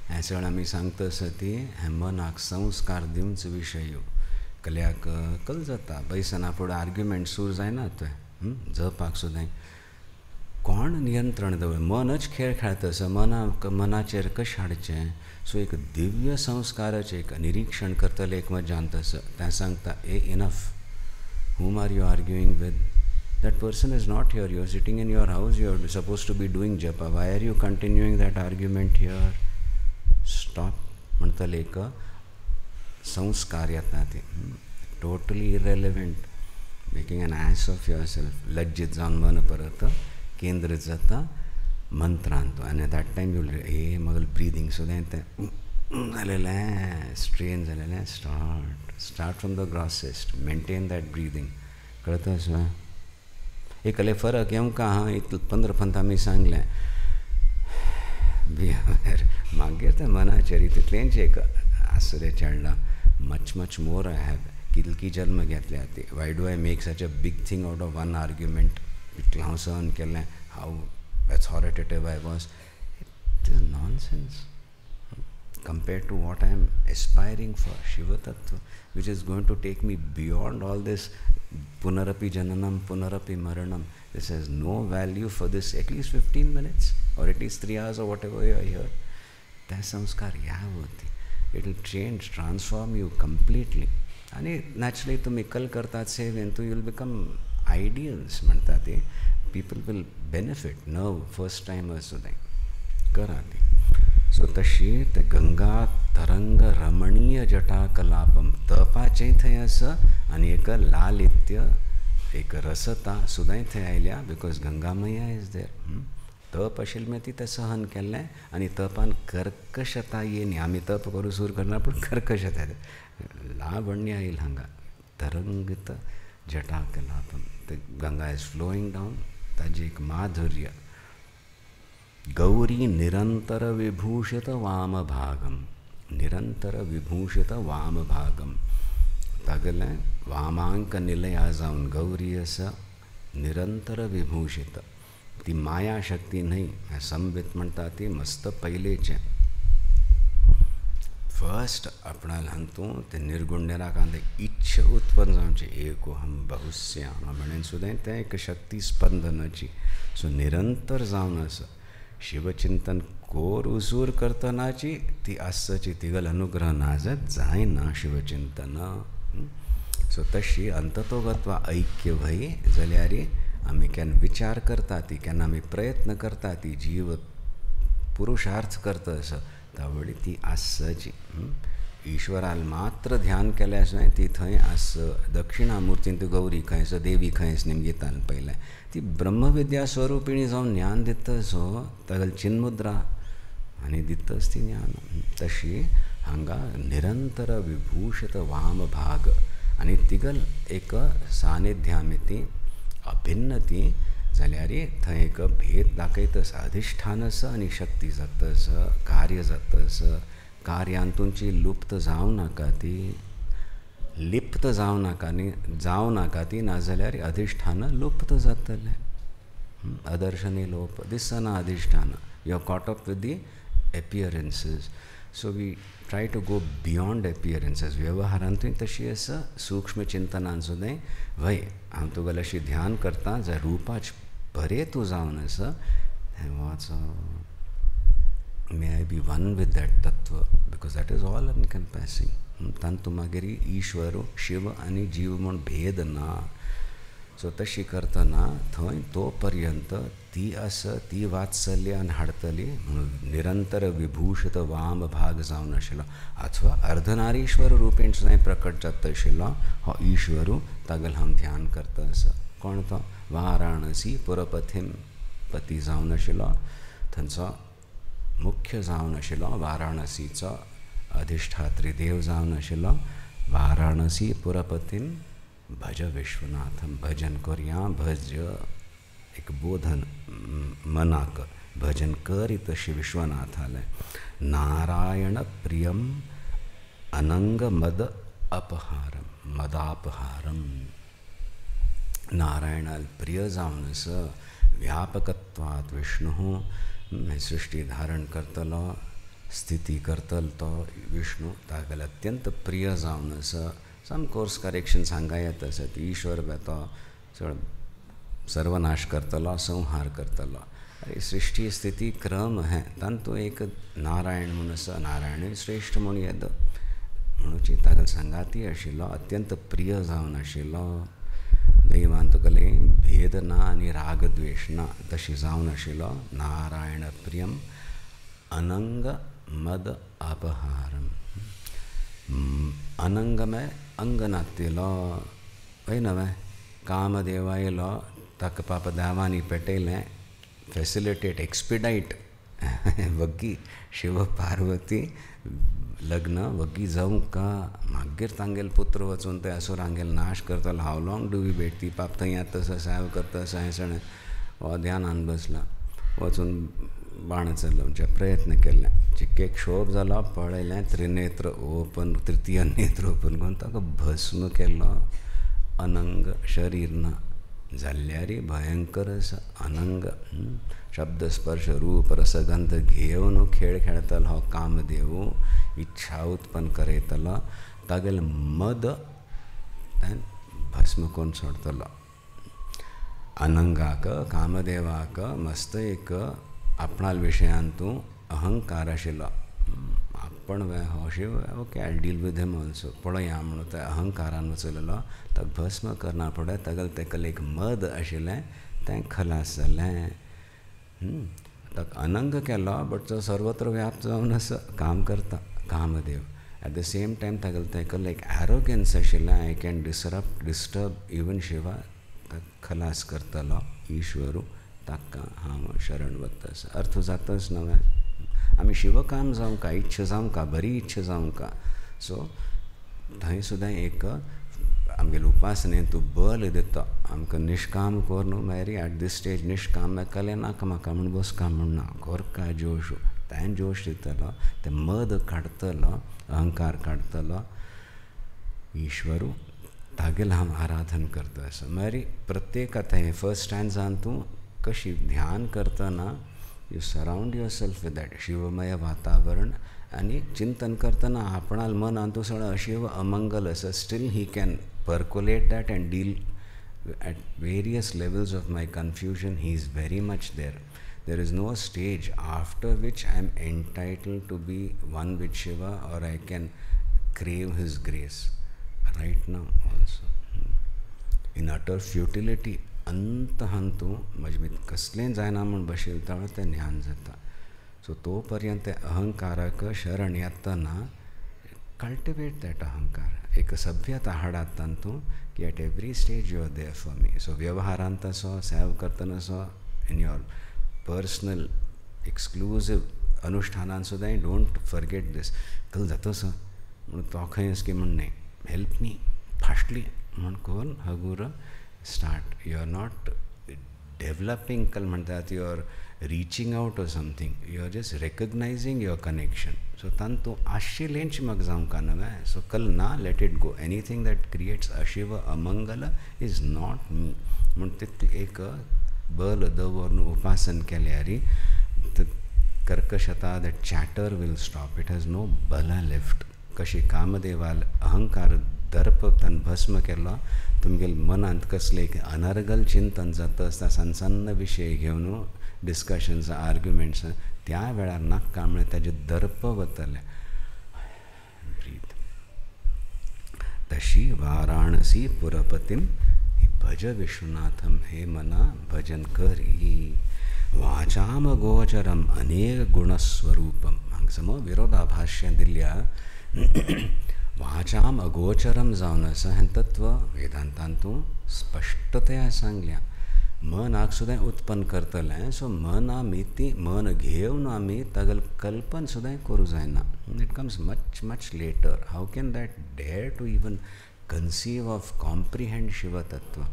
हें सगळें आमी सांगता आसा ती हें मनाक संस्कार दिवंच विशय. कल्याक कल जाता बैसना फुडें आर्ग्युमेंट सुरू जायना. जपाक सुद्दां कोण नियंत्रण दवर मनच खेळ खेळतसं मनाचेर कशें हाडचें. सो एक दिव्य संस्काराचें एक निरीक्षण करतले एक मत जाणतसं तें सांगता enough. whom are you arguing with? That person is not here. You are sitting in your house. You are supposed to be doing japa. Why are you continuing that argument here? Stop. म्हणतले एक संस्कार येता ते totally irrelevant. Making an ass of yourself. लज्जित जावन मन परत केंद्रीत जाता मंत्रांत. आनी दॅट टायम यू मग ब्रिदींग सुद्दां तें जालेलें स्ट्रेन जालेलें. Start from the grossest. Maintain that breathing. कळता सो एकले फरक येवं का हां इतलें 15 आमी सांगलें बिहेवियर मागीर तें मनाचेर तितलेंच एक आसुरे चडलां. मच मोर आय हॅव कितकी जल्म घेतल्या ती. Why do I make such a big thing out of one argument. इतलें हांव सहन केलें. How authoritative I was. It is nonsense compared to what I am aspiring for, Shiva Tattva, which is going to take me beyond all this punarapi jananam, punarapi maranam. This has no value for this at least 15 minutes or at least 3 hours or whatever you are here. That samskar yavati. It will change, transform you completely. And naturally to mikal kartat seven, you will become ideals. Mantate. People will benefit. No, first timers today. Karati. So तशी ते गंगा तरंग रमणीय जटाकलापम तपाचें थंय आसा आनी एक लालित्य एक रसता सुद्दां थंय आयल्या. बिकॉज गंगा मैया इज देर. तप आशिल्लें मागीर ती तें सहन केल्लें आनी तपान कर्कशता येयली. आमी तप करूं सूर करना पूण कर्कशता लावण्य येयली हांगा. तरंगीत जटाकलापम. ते गंगा इज फ्लोईंग डावन. ताजी एक माधुर्य. गौरी निरंतर विभूषित वामभागम. निरंतर विभूषित वामभागम. तागेलें वामांक निलया जावन गौरी आसा निरंतर विभूषित. ती माया शक्ती न्हय. संबित म्हणटा ती मस्त पयलेचें. फर्स्ट आपणा ल्हानतूं ते निर्गुण निराकांत इच्छा उत्पन्न जावची. एकोहम बहुश्याम म्हणून सुद्दां तें एक शक्ती स्पंदनाची. सो निरंतर जावन आसा. शिवचिंतन कोर उसूर करतनाची ती आसची. तिगल अनुग्रह नाजत जायना शिवचिंतन. सो तशी अंततोगत्वा ऐक्य भई जाल्यार आमी केन्ना विचार करता ती केन्ना आमी प्रयत्न करता ती जीव पुरुषार्थ करता आसा तावळी ती आसची. ईश्वराल मात्र ध्यान केल्यास न्हय ती थंय आस. दक्षिणामुर्तीन ती गौरी खंय आसा देवी खंय आसा निमगितान पयलें ती ब्रह्मविद्या स्वरुपिणी जावन ज्ञान दितस तागेल चिन्मुद्रा आनी दितस ती ज्ञान. तशी हांगा निरंतर विभूषित वाम भाग आनी तिगल एक सानिध्यामिती अभिन्न ती जाल्यार थंय एक भेद दाखयतस. अधिष्ठान आसा आनी शक्ती जातस. कार्य जातस. कार्यांतूंची लुप्त जावं नाका ती. लिप्त जावं नाका ती. नाजाल्यार अधिष्ठान लुप्त जातलें. अदर्शनी लोप दिसना अधिष्ठान. You are caught up with the appearances. So we try to go beyond appearances. व्यवहारांतूय तशी आसा. सूक्ष्म चिंतनान सुद्दां वय हांव तुगेलें अशी ध्यान करता जर रुपाच बरें तूं जावन आसा वाच. May I be one with that tattva because that is all encompassing. तांतू मागीर ईश्वर शिव आनी जीव म्हूण भेद ना. सो तशी करतना थंय तो पर्यंत ती आसा ती वात्सल्यान हाडटली म्हणून निरंतर विभूषित वाम भाग जावन आशिल्लो. अथवा अर्धनारीश्वर रुपेण सुद्दां प्रकट जात आशिल्लो हो ईश्वरू तागेल हांव ध्यान करता आसा. कोण तो वाराणसी पुरपथीम पती जावन आशिल्लो. थंयचो मुख्य जावन आशिल्लो. वाराणसीचो अधिष्ठात्री देव जावन आशिल्लो. वाराणसी पुरपतीन भज विश्वनाथम. भजन करया. भज एक बोधन मनाक भजन करीत श्री विश्वनाथालय. नारायण प्रियम अनंग मद अपहारम. मदापहारम. नारायणाल प्रिय जावन आसा. व्यापकत्वात विष्णु सृष्टी धारण करतलो स्थिती करतलो तो विष्णू तागेल अत्यंत प्रिय जावन आसा. सम कोर्स करेक्शन सांगा येता आसत. ईश्वर तो चड सर्वनाश करतलो, संहार करतलो. अरे सृष्टी स्थिती क्रम है तांतू एक नारायण म्हणून आसा, नारायण श्रेष्ठ म्हणून येद म्हणूची ताका सांगाती आशिल्लो, अत्यंत प्रिय जावन आशिल्लो. दैवान तुगेले भेद ना आनी राग द्वेष ना तशी जावन आशिल्लो. नारायण प्रियम अनंग मद अपहारम. अनंग में अंग नातेलो वही नवे कामदेवा येलो तक पाप दावानी पेटेले फॅसिलिटेट एक्सपिडाईट वग्गी शिव पार्वती लग्न वग्गी जाऊं का मागीर तांगेल पुत्र वचून ते असुरांगेल नाश करतलो. हाव लॉंग डू वी वेट. ती पाप थंय तसो साव करता सायसण हो ध्यानान बसला वचून बाण चलोवचे प्रयत्न केले. चिक्केक शोभ जालो, पळयलें त्रिनेत्र ओपन, तृतीय नेत्र ओपन करून ताका भस्म केलो. अनंग शरीर ना जाल्यारी भयंकर असं अनंग. शब्द स्पर्श रूप रसगंध घेवन खेळ खेळतलो हो कामदेव. इच्छा उत्पन्न करयतलो. तागेल मद भस्म करून सोडतलो. अनंगाक कामदेवाक मस्त एक आपणाल विशयान तूं अहंकार आशिल्लो. आपण हो Shiv okay I deal with him also पळया म्हणून ते अहंकारान वचयलेलो. ताका भस्म करना फुडें तागेलें तेका एक मद आशिल्लें तें खलास जालें. ताका अनंग केलो बट तो सर्वत्र व्याप्त जावन असो काम करता Kamdev. At the same time तागेलें तेका एक एरोगन्स आशिल्लें. I can disturb even Shiva. ताका खलास करतलो ईश्वरू. ताका हांव शरण वतास. अर्थ जाताच न्हय. आमी शिवकाम जावं का, इच्छा जावं का, बरी इच्छा जावं का. सो थंय सुद्दां एक आमगेले उपासनेन तूं बल दिता. आमकां निश्काम कोर न्हू मॅरी एट दीस स्टेज निश्काम कले नाका म्हाका म्हूण बसका म्हूण ना. कोर काय जोश तें जोश दितलो. तें मद काडतलो, अहंकार काडतलो. ईश्वरू तागेलें हांव आराधन करता असो. मॅरी प्रत्येक आतां हें फर्स्ट स्टँजान तूं कशी ध्यान करतना you surround yourself with that शिवमय वातावरण आनी चिंतन करतना आपणाल मन तूं सगळं अशिव अमंगल असं still he can percolate that and deal at various levels of my confusion. He is very much there. There is no stage after which I am entitled to be one with Shiva or I can crave his grace. Right now also in utter futility अंतहंतू मजमीत कसलें जायना म्हूण बशिल्ले तळ तें ध्यान जाता. So तो पर्यंत अहंकाराक शरण येतना कल्टिवेट दॅट अहंकार. एक सभ्यता हाडात तांतू की at every stage you are there for me. So व्यवहारांत असो, सेव करतना असो, इन योर पर्सनल एक्सक्लुजीव अनुष्ठानान सुद्दां डोंट फॉरगेट दीस. कल जाता सो म्हूण तो खंय की म्हूण न्ही. हेल्प मी फास्टली म्हूण कोन हगूर start. You are not developing kal म्हणतात. You are reaching out or something. You are just recognizing your connection. So tantu आशिलेंच म्हाका जावंका नवे. So kal na let it go. Anything that creates ashiva amangala is not me. म्हण तितली एक बल दवरून उपासन केल्यारी कर्कशता that chatter will stop. It has no bala left. कशी कामदेवाल अहंकार दर्प तन भस्म केलो. तुमगेल मनांत कसले एक अनर्गल चिंतन जाता आसता सन्न विशय घेवन डिस्कशन्स आर्ग्युमेंट्स त्या वेळार नाका म्हळ्यार ताजे दर्प वतले. ब्रीथ. तशी वाराणसी पुरपतीम भज विश्वनाथम. हे मना भजन करी. वाचाम गोचरम अनेक गुणस्वरूपम. हांगा समो विरोधाभाष्य दिल्या. वाचाम अगोचरम जावन आसा हें तत्व वेदांतान तूं स्पश्टतया सांगल्या. मनाक सुद्दां उत्पन्न करतलें. सो मना मिती मन घेवन आमी तागेल कल्पन सुद्दां करूं जायना. It comes much much later. How can that dare to even conceive of comprehend Shiva तत्व.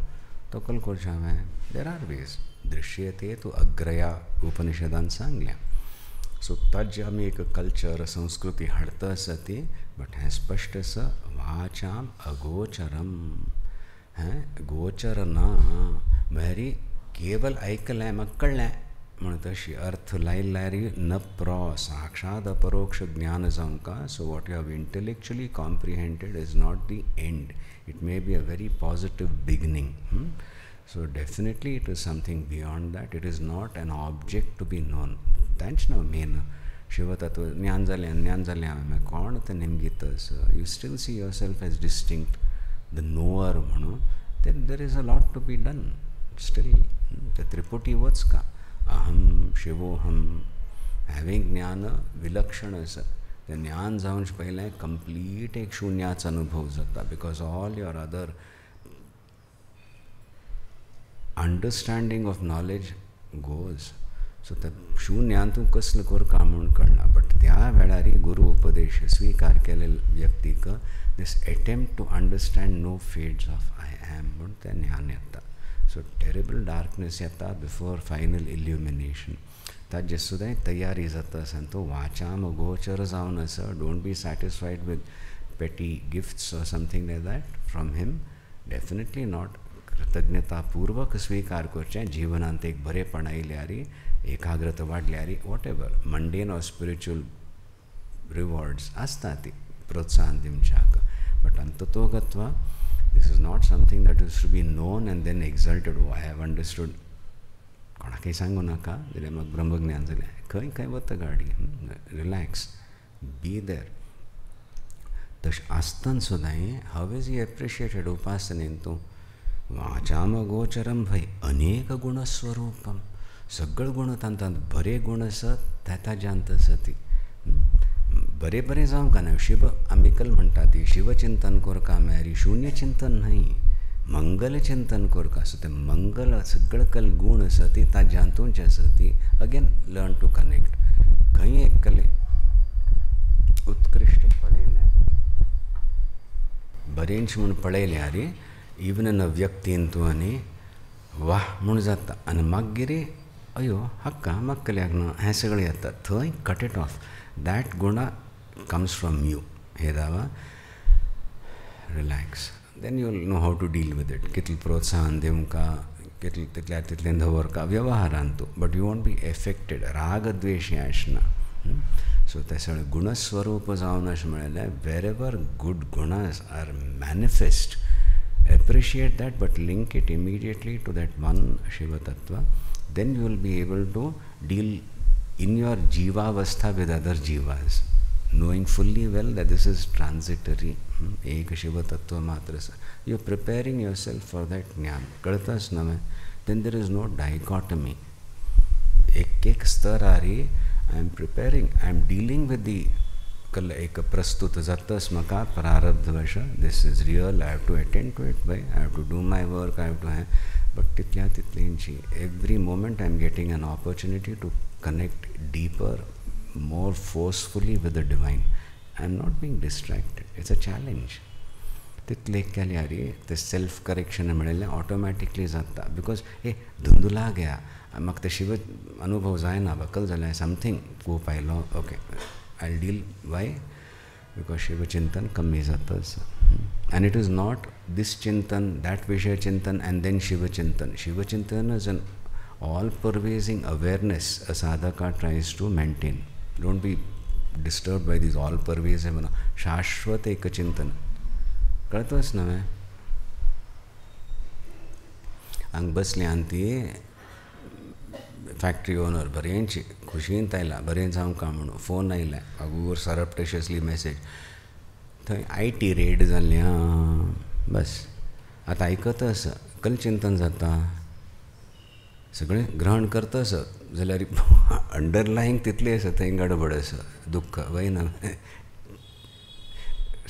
तो कल करचें हांवें. There are ways. दृश्यते तूं अग्रया उपनिषदान सांगल्या. सो ताजी आमी एक कल्चर संस्कृती हाडता आसा ती. बट हें स्पश्ट आसा. वाचाम अगोचरम. हें गोचर ना. म्हळ्यार केवल आयकलें म्हाका कळ्ळें म्हणून तशी अर्थ लायल्यार न प्रो साक्षात अपरोक्ष ज्ञान जावंका. So what you have intellectually comprehended is not the end. It may be a very positive beginning. So definitely it is something beyond that. It is not an object to be known. That's no main. शिवतत्व ज्ञान जालें हांवें कोण तें निमगीतस you still see yourself as distinct the knower म्हणून then there is a lot to be done still ते त्रिपुटी वच का अहम शिवोहम हॅविंग ज्ञान विलक्षण असं तें ज्ञान जावन पयलें कंप्लीट एक शुन्याचो अनुभव जाता because all your other understanding of knowledge goes so त्या शून्यान तूं कसलें करता म्हूण कळना बट त्या वेळार गुरू उपदेश स्वीकार केलेल्या व्यक्तीक this attempt to understand no fades off I am म्हूण तें ज्ञान येता सो टेरेबल डार्कनेस येता बिफोर फायनल इल्युमिनेशन ताजे सुद्दां तयारी जाता आनी तो वाचाम गोचर जावन आसा don't be satisfied with petty gifts or something like that from him definitely not कृतज्ञतापूर्वक स्वीकार करचें जिवनांत एक बरेपण आयल्यार एकाग्रता वाडल्यार whatever mundane or spiritual rewards आसता ती प्रोत्साहन दिवच्याक बट अंततोगत्वा this is not something that is to be known and then exalted oh I have understood कोणाकय सांगू नाका जाल्यार म्हाका ब्रह्मज्ञान जालें खंय खंय वता गाडी रिलॅक्स बी देर तशें आसतना सुद्दां हाव इज ही एप्रिशिएटेड उपासनेन तूं वाचाम गोचरम भय अनेक गुणस्वरूपम सगळे गुण तांतांत बरे गुण आसत ताज्यांत आसा ती बरे बरे जावं का ना शिव आमिकल म्हणटा ती शिवचिंतन करका म्हळ्यार शून्य चिंतन न्हय मंगल चिंतन करका सो ते मंगल सगळे कल गुण आसा ती ताज्यांतूच आसा ती अगेन लर्न टू कनेक्ट खंय एक कले उत्कृश्ट पळयलें बरेंच म्हूण पळयल्यार इवन इन अ व्यक्तीन तूं आनी वाह म्हूण जाता आनी मागीर अयो हक्का म्हाका कल्याक न्हू हें सगळें येता थंय कट इट ऑफ दॅट गुणा कम्स फ्रॉम यू हे दावा relax then you know how to deal with it कितलें प्रोत्साहन दिवंका कितलें तितल्यार तितलें दवरका वेवहारांत तूं but you want be affected राग द्वेश हें आसना सो ते सगळें गुणस्वरूप जावन अशें म्हळ्यार वेर एवर गूड गुणास are manifest appreciate that but link it immediately to that one Shiva Tattva, then you will be able to deal in your jiva avastha with other jivas, knowing fully well that this is transitory. Ek Shiva Tattva matra sa you are preparing yourself for that jnana kaltas name, then there is no dichotomy. Ek star aari I am preparing, I am dealing with the एक प्रस्तुत जाता म्हाका प्रारब्धवश this is real I have to attend to it by I have to do my work I have to have but तितल्या तितलींची every moment I am getting an opportunity to connect deeper more forcefully with the divine I am not being distracted it's a challenge तितले केल्यार ते self correction म्हळ्यार automatically जाता because हे धुंदुला गया म्हाका ते शिव अनुभव जायना बकल जाल्यार समथींग खूब आयलो okay I'll deal. Why? Because Shiva Chintan कमी जाता and it is not this Chintan, that Vishaya Chintan and then Shiva Chintan. Shiva Chintan is an all-pervading awareness a sadhaka tries to maintain. Don't be disturbed by these all-pervasive शाश्वत एक चिंतन कळतोच नव्हे हांगा बसले आनी ती फॅक्ट्री ओनर बरेंच खुशींत आयला बरें जावं का म्हणून फोन आयला अगोर सरप्टेशियसली मेसेज थंय IT रेड जाल्ली बस आतां आयकत आसा कल चिंतन जाता सगळें ग्रहण करता आसत जाल्यार अंडरलायंग तितली आसा थंय गडबड आसा दुख्ख वय ना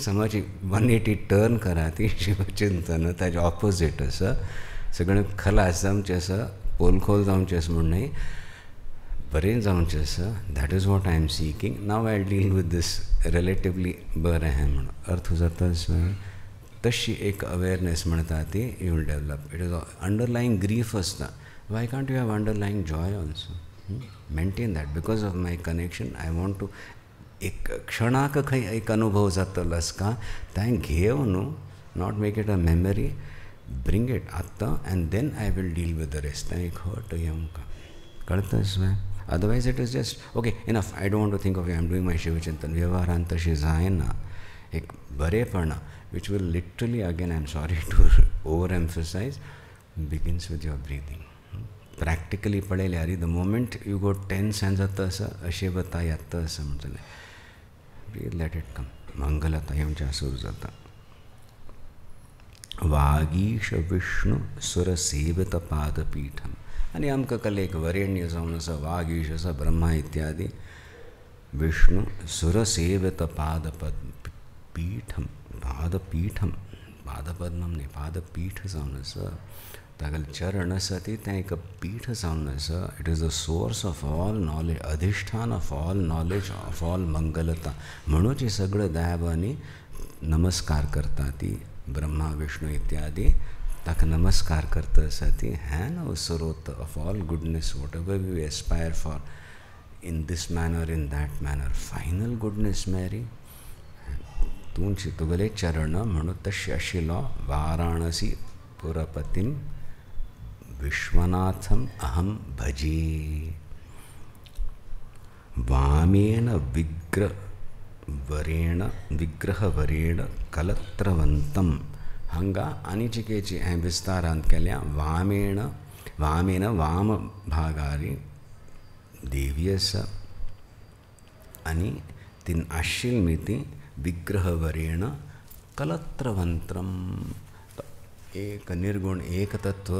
समज 180 टर्न करा ती शिवचिंतन ताजे ऑपोजीट आसा सगळें खलास जावचें आसा पोलखोल जावचें आसा म्हूण न्हय बरें जावचें आसा that is what I am seeking now I deal with this relatively बरें आहा म्हणून अर्थ जाता तशी एक अवेरनेस म्हणटा ती you will develop it is underlying grief आसता why can't you have underlying joy also maintain that because of my connection I want to एक क्षणाक खंय एक अनुभव जातलो आसका तें घेव न्हू not make it a memory bring it atta and then I will deal with the rest एक hurt येवंका कळता इसमें otherwise it is just okay enough I don't want to think of it I am doing my Shiva Chintan व्यवहारांत तशी जायना एक बरेपणा which will literally again I am sorry to overemphasize begins with your breathing. Practically पळयलें यार, the moment you go tense and जाता अशेबता येता म्हणटलें, breathe, let it come. मंगलता हेंच्या सुरू जाता. वागीश विष्णु सुर सेवित पादपीठम. आनी आमकां कळ्ळें एक वरेण्य जावन आसा, वागीश आसा, ब्रह्मा इत्यादी. विष्णु सुर सेवित पादपीठम, पादपीठम, पादपद्मम न्ही, पादपीठ जावन आसा. तागेल चरण आसा ती तें एक पीठ जावन आसा. It is the source of all knowledge, अधिष्ठान of all knowledge, of all मंगलता. म्हणून ही सगळं देवांनी नमस्कार करता ती, ब्रह्मा विष्णु इत्यादी ताका नमस्कार करता आसा ती. हॅन ओ स्रोत of all goodness, whatever we aspire for in this manner, in that manner, final goodness मेरी तुमची तुगेले चरण. म्हणून तशें आशिल्लो वाराणसी पुरपतीम विश्वनाथम अहम भजे. वामेन विग्रहवरेण कलत्रवंतम. हांगा आनी चिकेची हें विस्तारांत केल्या. वामेन वाम भागारी देवी आसा आनी तीन आशिल्ली ती विग्रहवरेण कलत्रवंत्रम. एक निर्गुण एक तत्व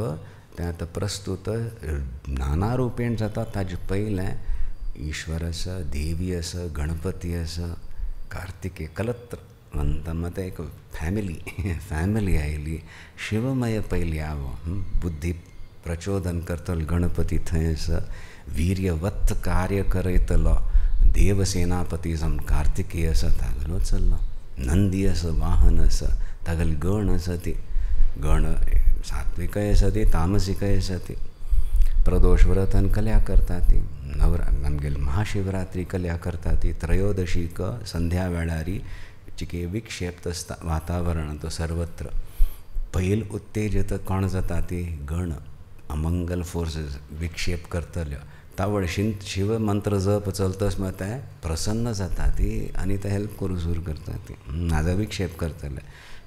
त्यात प्रस्तुत नाना रूपेण जाता. ताजे पयलें ईश्वर आसा, देवी आसा, गणपती आसा, कार्तिकेय, कलत्रवंतम. आतां एक फॅमिली आयली. शिवमय पयली आवो, बुद्धी प्रचोदन करतलो गणपती थंय आसा. वीर्यवत्त कार्य करयतलो देवसेनापती जावन कार्तिकेय आसा, तागेलो चल्लो. नंदी आसा, वाहन आसा, तागेल गण आसा ती. गण सात्विकय आसा ती, तामसिकय आसा ती. प्रदोष व्रतान कल्या करता ती. आमगेली महाशिवरात्री कल्या करता ती. त्रयोदशीक संध्या वेळारी चिके विक्षेप्त आसता वातावरण तो सर्वत्र. पयल उत्तेजित कोण जाता ती? गण, अमंगल फोर्सेस विक्षेप करतल्यो. तावळ शिव मंत्र जप चलतस मग ते प्रसन्न जाता ती आनी ते हेल्प करूं सुरू करता ती. नाजा विक्षेप करतले.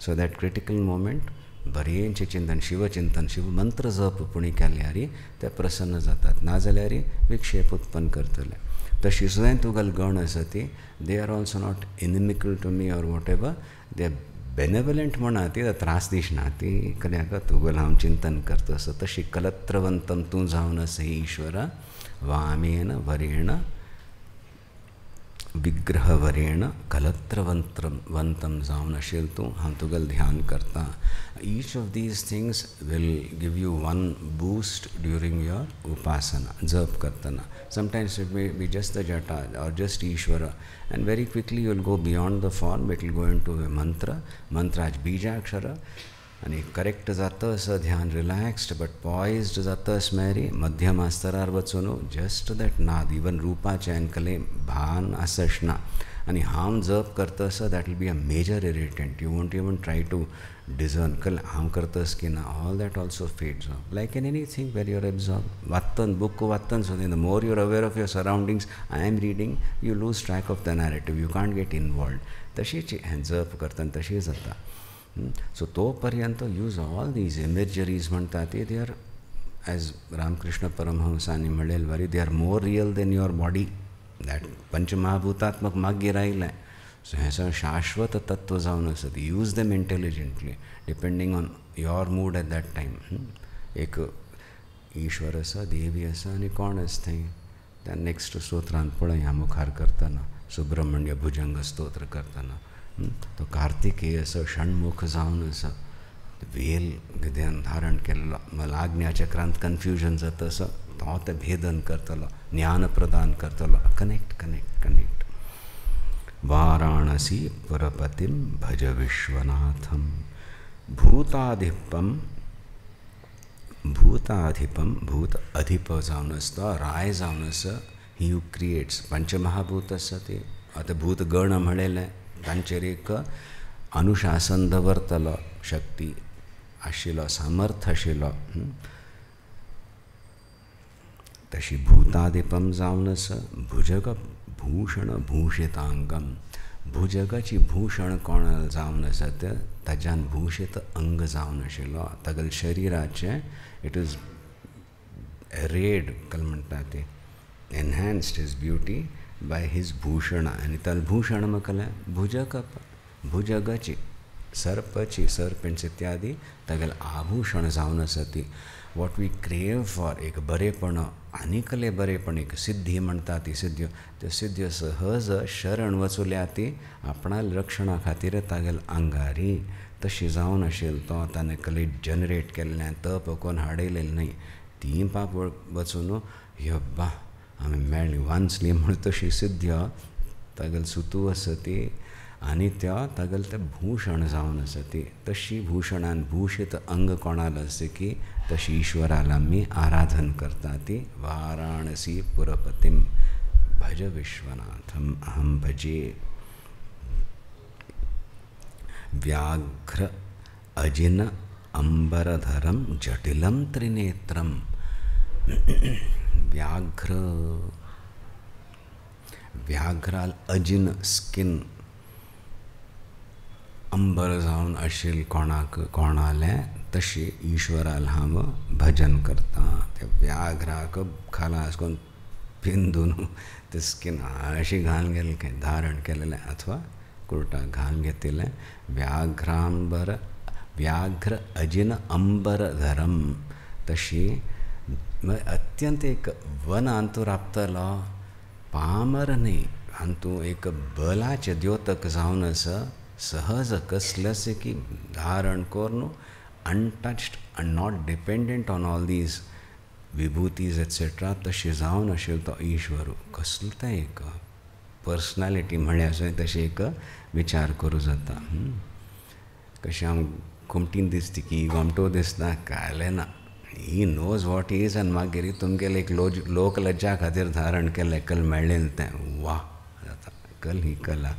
सो दॅट क्रिटिकल मोमेंट बरेंचें चिंतन, शिवचिंतन, शिव मंत्र जप पुणी केल्यार ते प्रसन्न जातात. नाजाल्यार विक्षेप उत्पन्न करतले. तशी सुद्दां तुगेल गण आसा ती, they are also not inimical to me or whatever, they benevolent म्हणा ती, त्रास दिसना ती. कित्याक तुगेल हांव चिंतन करता आसा. तशी कलत्रवंतम तूं जावन आसा ईश्वरा. वामेन वरेण विग्रहवरेण कलत्रवंतम जावन आशिल तूं. हांव तुगेल ध्यान करता. Each of these things will give you one boost during your उपासना, जप करतना. Sometimes it may be just the जटा और जस्ट ईश्वर, and very quickly you will go beyond the form. It will go into a mantra बीजाक्षर. आणि correct जाता असं ध्यान, रिलॅक्स्ड बट पॉइज्ड जाता मेरी मध्यम स्तरार वचून जस्ट दॅट नाद, इवन रुपाचें आनी भान आसना. आनी हांव जप करता असं that will be a major irritant. You won't even try to discern कल हांव करतास की ना. All that also fades off like in anything where you're absorb. वाचतन बूक वाचतन सुद्दां the more you're aware of your surroundings, I am reading, you lose track of the narrative, you can't get involved. तशीच हें जप करतना तशी जाता. So तो पर्यंत यूज ऑल दीज इमेजरीज म्हणटा ती, दे आर एज रामकृष्ण परमहंसांनी म्हणलेले वरी, they are more real than your body. That पंचमहाभूतात्मक मागीर आयलें. सो हें सगळें शाश्वत तत्व जावन आसा. Use them intelligently depending on your mood at that time. एक ईश्वर आसा, देवी आसा आनी कोण आसा थंय. त्या नेक्स्ट स्तोत्रांत पळय ह्या मुखार करतना, सुब्रह्मण्य भुजंग स्तोत्र करतना तो कार्तिकेय आसा, षण्मुख जावन आसा, वेल गद्यान धारण केल्लो. आज्ञाचक्रांत कन्फ्युजन जाता आसा, तो ते भेदन करतलो, ज्ञान प्रदान करतलो. कनेक्ट. वाराणसी पुरपतिम भज विश्वनाथम. भूताधिपम भूत अधिप जावन आसता, राय जावन आसा. ही हू क्रिएट्स. पंचमहाभूत आसा ती. आतां भूत गण म्हणलेलें, तांचेर एक अनुशासन दवरतलो, शक्ती आशिल्लो, सामर्थ आशिल्लो. तशी भूताधिपम जावन आसा. भुजग भूषण भूषितांगम. भुजगाची भूषण कोणाला जावन आसत ताज्यान भूषित अंग जावन आशिल्लो तागेले शरिराचे इट इज रेड कल म्हणटा ते enhanced his beauty by his भूषणा आनी ताल भूषण म्हळ्यार भुजगाची सर्पाची सर्पेंट्स इत्यादी तागेले आभूषण जावन आसा ती वॉट वी क्रेव फॉर एक बरेपण आनीकले बरेपण एक सिद्धी म्हणटा ती सिद्ध्यो त्यो सिद्ध्यो सहज शरण वचुल्या ती आपणा रक्षणा खातीर तागेले आंगारी तशी जावन आशिल्ली तो ताणें कलेट जनरेट केल्लें तप कोण हाडयलेलें न्हय ती पाप वचून यब्बा आमी मेळ्ळी वांचली म्हूण तशी सिद्ध्यो तागेले सुतू आसा ती आनी त्या तागेले तें भूषण जावन आसा ती तशी भूषणान भूषित अंग कोणाला आसा की तशी ईश्वराला आमी आराधन करता ती वाराणसी पुरपतीम भज विश्वनाथम अहम भजे व्याघ्र अजिन अंबरधरम जटिलम त्रिनेत्रम व्याघ्राल अजिन स्किन अंबर जावन आशिल्ल कोणालें तशी ईश्वराल हांव भजन करता त्या व्याघ्राक खाला करून पिंदून ते स्किन अशी घालून गेले खंय धारण केलेलें अथवा कुर्ता घालून घेतिल्लें व्याघ्र अजिन अंबरधरम तशी अत्यंत एक वन हांतू राबतलो पामर न्ही हांतू एक बलाचे द्योतक जावन आसा सहज कसलेंच की धारण करून untouched and not dependent on all these विभूतीज etc. तशी जावन आशिल्लो तो ईश्वर कसलो तें एक पर्सनॅलिटी म्हळ्यार अशें तशें एक विचार करूं जाता कशें हांव घुमटीन दिसता की घोमटो दिसता कांयलें ना ही नोज वॉट इज आनी मागीर तुमगेलें एक लोक लज्जा खातीर धारण केलें कल मेळ्ळें तें वा जाता कल ही कला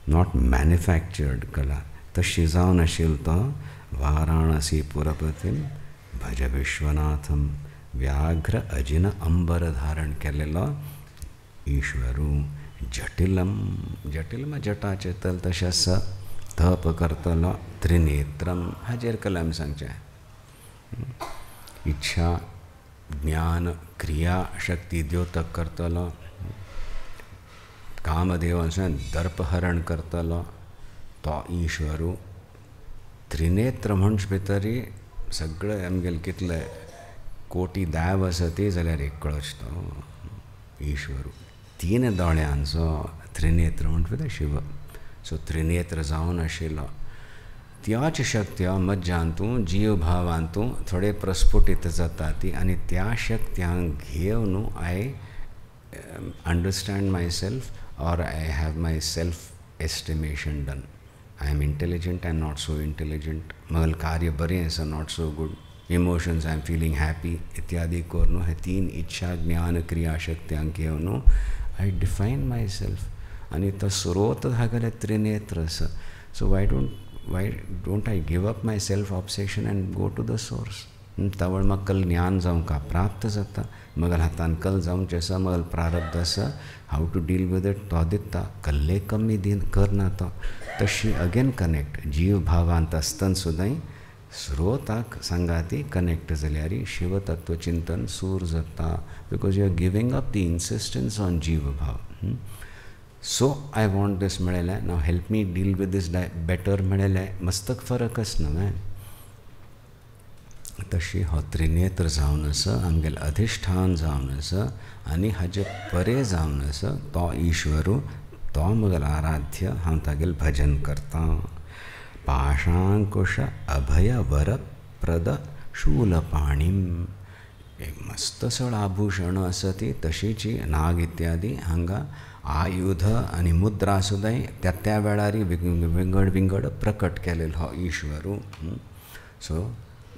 नॉट मॅन्युफॅक्चर्ड कला तशी जावन आशिल्लो तो वाराणसी पुरपतीम भज विश्वनाथम व्याघ्र अजिन अंबर धारण केलेलो ईश्वरू जटिलम जटाचे तल तशें आसा तप करतलो त्रिनेत्रम हाजेर कला आमी सांगचें इच्छा ज्ञान क्रिया शक्ती द्योतक करतलो कामदेवांसून दर्पहरण करतलो तो ईश्वरू त्रिनेत्र म्हणच भितरी सगळे आमगेले कितले कोटी दाव आसा ती जाल्यार एक कळच तो ईश्वरू तीन दोळ्यांचो त्रिनेत्र म्हणच भितर शिव सो त्रिनेत्र जावन आशिल्लो त्याच शक्त्या मज्जांतू जीव भावांतू थोडे प्रस्फुटीत जाता ती आनी त्या शक्त्यांक घेवन I understand my self or I have my self-estimation done. I am intelligent and not so intelligent. मगल कार्य बरें आसा not so good. Emotions I am feeling happy. इत्यादि करून हे तीन इच्छा ज्ञान क्रिया शक्त्यांक घेवन I define myself. आनी तो स्रोत हागेले त्रिनेत्र आसा. So why don't I give up my self-obsession and go to the source? तवळ म्हाका कल ज्ञान जावं का प्राप्त जाता मगल हातान कल जावं आसा मगल प्रारब्ध आसा हाव टू डील विथ इट तो दिता कल्ले कमी दिन करना तो तशी अगेन कनेक्ट जीव भावांत आसतना सुद्दां स्रोताक सांगाती कनेक्ट जाल्यार शिवतत्व चिंतन सूर जाता because you are giving up the insistence on जीव भाव सो आय वॉन्ट दीस म्हळेलें now help me deal with this better म्हळेलें मस्तक फरक आसना तशी हो त्रिनेत्र जावन आसा आमगेलें अधिष्ठान जावन आसा आनी हाजे परे जावन आसा तो ईश्वरू तो मगल आराध्य हांव तागेलें भजन करता पाशांकुश अभय वरप्रद शूलपाणीम एक मस्त सळ आभूषण आसा ती तशीची नाग इत्यादी हांगा आयुध आनी मुद्रा सुद्दां त्या वेळार विंगड प्रकट केलेलो हो ईश्वरू सो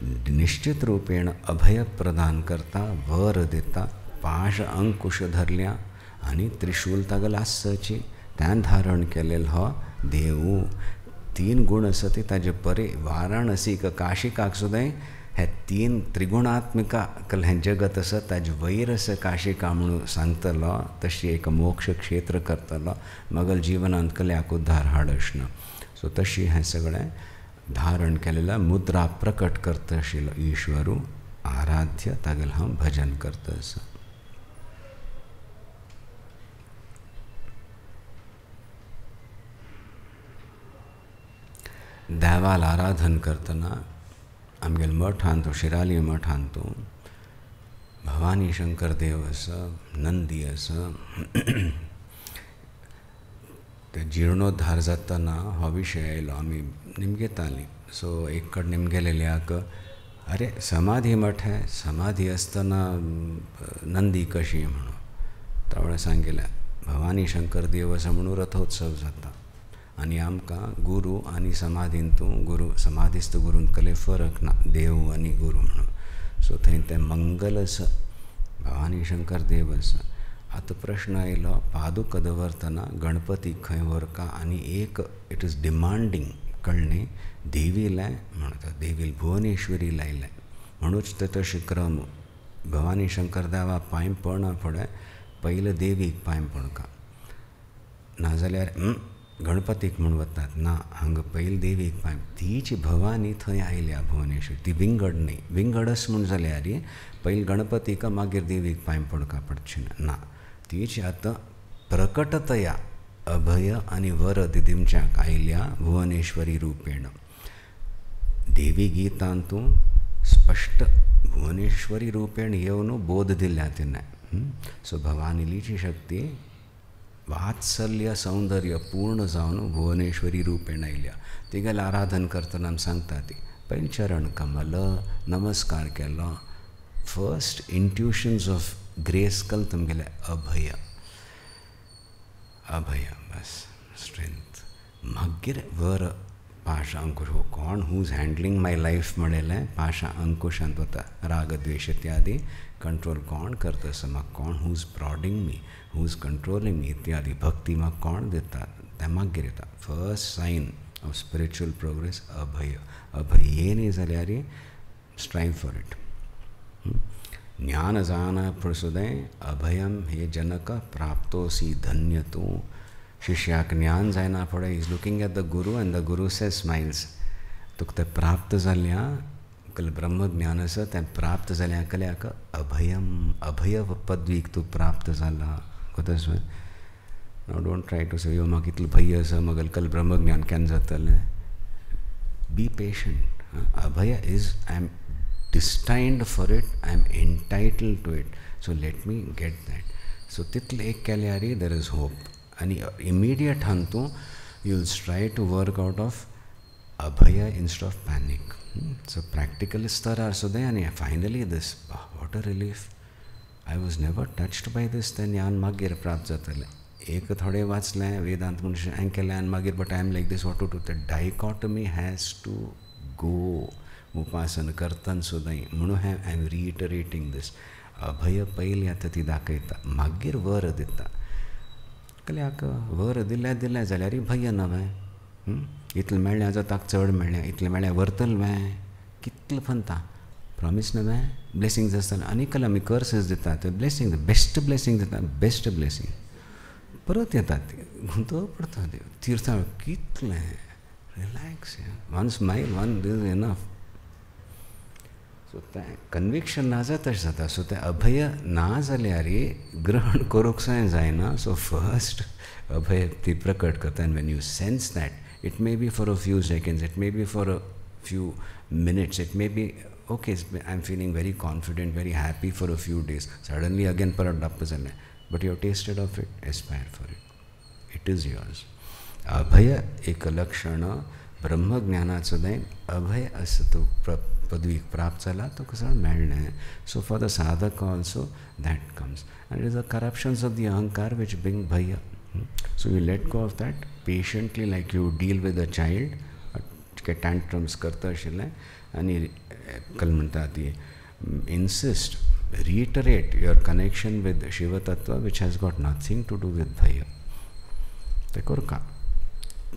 निश्चित रूपेण अभय प्रदान करता वर दिता पाश अंकुश धरल्या आनी त्रिशूल तागेले आसची त्यान धारण केलेलो हो देव तीन गूण आसा ती ताजे परे वाराणसीक काशिकाक सुद्दां हे तीन त्रिगुणात्मिका कल हें जगत आसा ताजे वयर आसा काशी का म्हणून सांगतलो तशी एक मोक्ष क्षेत्र करतलो मगल जिवनांत कल्याक उद्धार हाडचना. सो तशी हें सगळें धारण केलेलं मुद्रा प्रकट करता आशिल्लो ईश्वरू आराध्य तागेलें हांव भजन करता आसा. देवाल आराधन करतना आमगेल मठांत शिराली मठांत भवानी शंकर देव आसा, नंदी आसा. ते जिर्णोद्धार जातना हो विशय आयलो आमी निमगेतालीं. सो एक कडेन निमगेलेल्याक अरे समाधी मठ है, समाधी आसतना नंदी कशी म्हणून तावळे सांगिल्लें भवानी शंकर देव आसा म्हणून रथोत्सव जाता आनी आमकां गुरू आनी समाधींतूं गुरू समाधीस्त गुरून कले फरक ना देव आनी गुरू म्हणून. सो थंय तें मंगल आसा, भवानी शंकर देव आसा. आतां प्रश्न आयलो पादुका दवरतना गणपती खंय व्हरका आनी एक इट इज डिमांडींग कळ्ळें देवी लाय म्हणटा देवी भुवनेश्वरी लायलें म्हणूच ते तशें क्रम भवानी शंकर देवा पांय पडना फुडें पयलें देवीक पांय पडका नाजाल्यार गणपतीक म्हूण वतात ना हांगा पयलीं देवीक पांय तीच भवानी थंय आयल्या भुवनेश्वरी ती विंगड न्ही विंगडस म्हूण जाल्यार पयलीं गणपतीक मागीर देवीक पांय पडका पडचें ना तीच आतां प्रकटतया अभय आनी वरद दिमच्याक आयल्या भुवनेश्वरी रुपेण. देवी गितांतूं स्पश्ट भुवनेश्वरी रुपेण येवन बोध दिल्या तिणें. सो भवानीलीची शक्ती वात्सल्य सौंदर्य पूर्ण जावन भुवनेश्वरी रुपेण आयल्या. तिगेलें आराधन करतना सांगता ती पयलीं चरण कमल नमस्कार केलो फर्स्ट इंट्युशन्स ऑफ ग्रेस कल तुमगेलें अभय अभय बस स्ट्रेंथ मागीर वर पाशा अंकुश हो कोण who is handling my life म्हणलें पाशा अंकुशांत वता राग द्वेश इत्यादी कंट्रोल कोण करता आसा म्हाका कोण who is prodding me who is controlling me इत्यादी भक्ती म्हाका कोण दिता तें मागीर येता. First sign of spiritual progress अभय अभय येयली जाल्यार स्ट्रायव फॉर इट. ज्ञान जाना प्रसुदें अभयम हे जनक प्राप्तोसी धन्य तूं. शिष्याक ज्ञान जायना फुडें is looking at the guru and the guru says smiles तुका तें प्राप्त जाल्या कल ब्रह्मज्ञान आसा तें प्राप्त जाल्या कल्याक अभयम अभय पदवीक तूं प्राप्त जाला. कोतास नाव डोंट ट्राय टू से यो म्हाका इतलो भय आसा म्हाका कल ब्रह्मज्ञान केन्ना जातलें. Be patient. अभय is I am destined for it, I am entitled to it, so let me get that. So तितले एक केल्यार there is hope and immediate hantu you will try to work out of abhaya instead of panic. So practical star are so there and finally this what a relief. I was never touched by this then yan magir प्राप्त जातले. एक थोडे वाचलें वेदांत म्हणून हांवें केलें आनी मागीर but I am like this what to do. The dichotomy has to go उपासन करतना सुद्दां म्हणून आय एम रिइटरेटिंग दीस. अभय पयलीं आतां ती दाखयता मागीर वर दिता कल्याक वर दिलें जाल्यार भय नवें. इतलें मेळ्ळें जाता चड मेळ्ळें इतलें मेळ्ळें व्हरतलें कितलें फनता प्रॉमीस नवें ब्लेसिंग्स आसतना आनीक कल आमी कर्सीस दिता ते ब्लेसिंग बेस्ट ब्लेसिंग दिता बेस्ट ब्लेसिंग परत येतात गुंतव पडटा तीर्थाळ कितलें रिलॅक्स वन स्मायल वन दीस इनफ. सो तें कन्विक्शन ना जाता तशें जाता. सो तें अभय ना जाल्यार ग्रहण करूंक जायना. सो फर्स्ट अभय ती प्रकट करता and when you sense that it may be for a few seconds it may be for a few minutes it may be okay I am feeling very confident very happy for a few days suddenly again परत डप्प जालें but you have tasted of it aspire for it it is yours. अभय एक लक्षण ब्रह्मज्ञानाचो न्हय अभय असो तो पदवीक प्राप्त जाला तो कसो मेळ्ळें. So for the sadhak also that comes and it is the corruptions of the ahankar which bring bhay. So you let go of that patiently like you deal with a child के टँट्रम्स करता आशिल्लें आनी कल म्हणटा ती insist reiterate your connection with Shivatattva which has got nothing to do with bhay. ते करका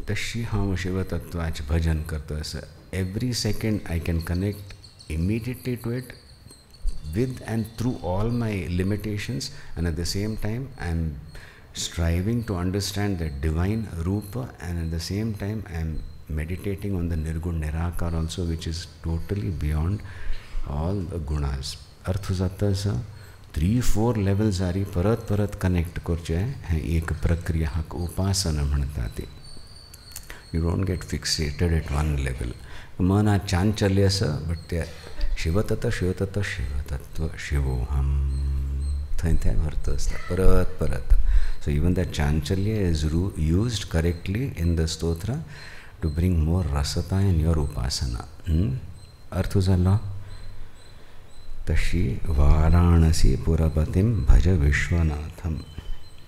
तशी हांव शिवतत्वाचें भजन करता आसा. Every second I can connect immediately to it with and through all my limitations, and at the same time I am striving to understand the divine Rupa, and at the same time I am meditating on the Nirgun Nirakar also, which is totally beyond all the gunas. अर्थ जाता असा 3-4 level जारी परत परत connect करचे हें एक प्रक्रिया हाक उपासना म्हणटा ती. You don't get fixated at one level. मन आ चांचल्य आसा बट ते शिवतत्व शिवतत्व शिवतत्व शिवोहम थंय तें अर्थ आसता परत परत. So even that chanchalya is used correctly in the stotra to bring more रसता इन योर उपासना. अर्थ जालो. तशी वाराणसी पुरपतिम भज विश्वनाथम.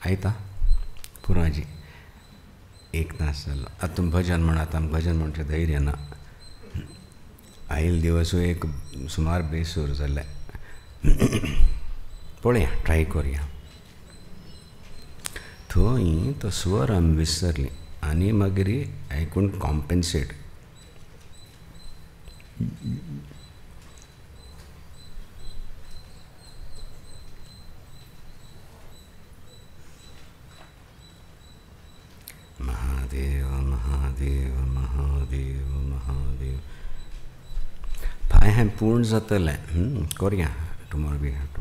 आयता पुराजी एक तास जालो. आतां तुम भजन म्हणात, आमकां भजन म्हणचें धैर्य ना. आयल दिवस एक सुमार बेसूर जाले. पळया ट्राय करुया. थंय तो स्वर आमी विसरली आनी मागीर I couldn't compensate. Mahadev Mahadev Mahadev Mahadev. पांय हें पूर्ण जातलें. करुया. Tomorrow we have to.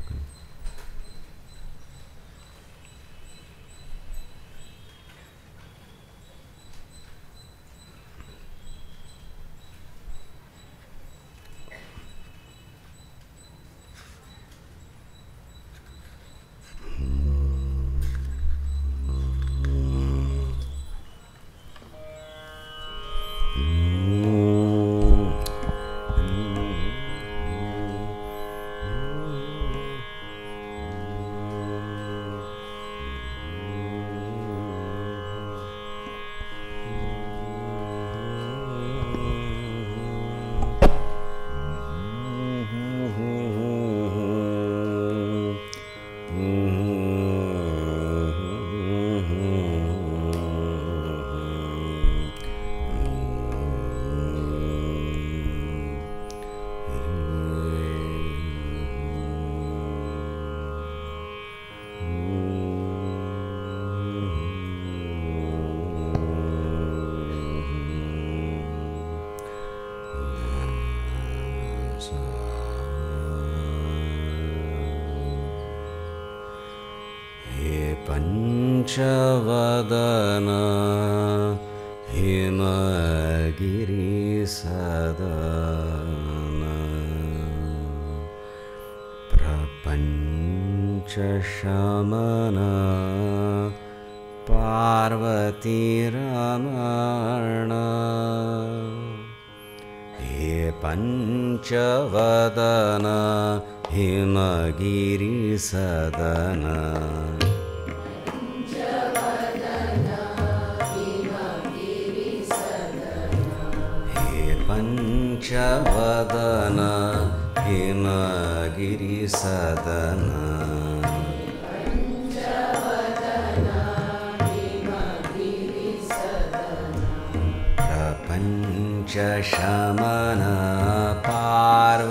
पंचवदन हिमगिरिसदन प्रपंचशमन पार्वतीरमण. हे पंचवदन हिमगिरिसदन पंचवदन हिमगिरिसदन प्रपंचशमन पार्वतीरमण.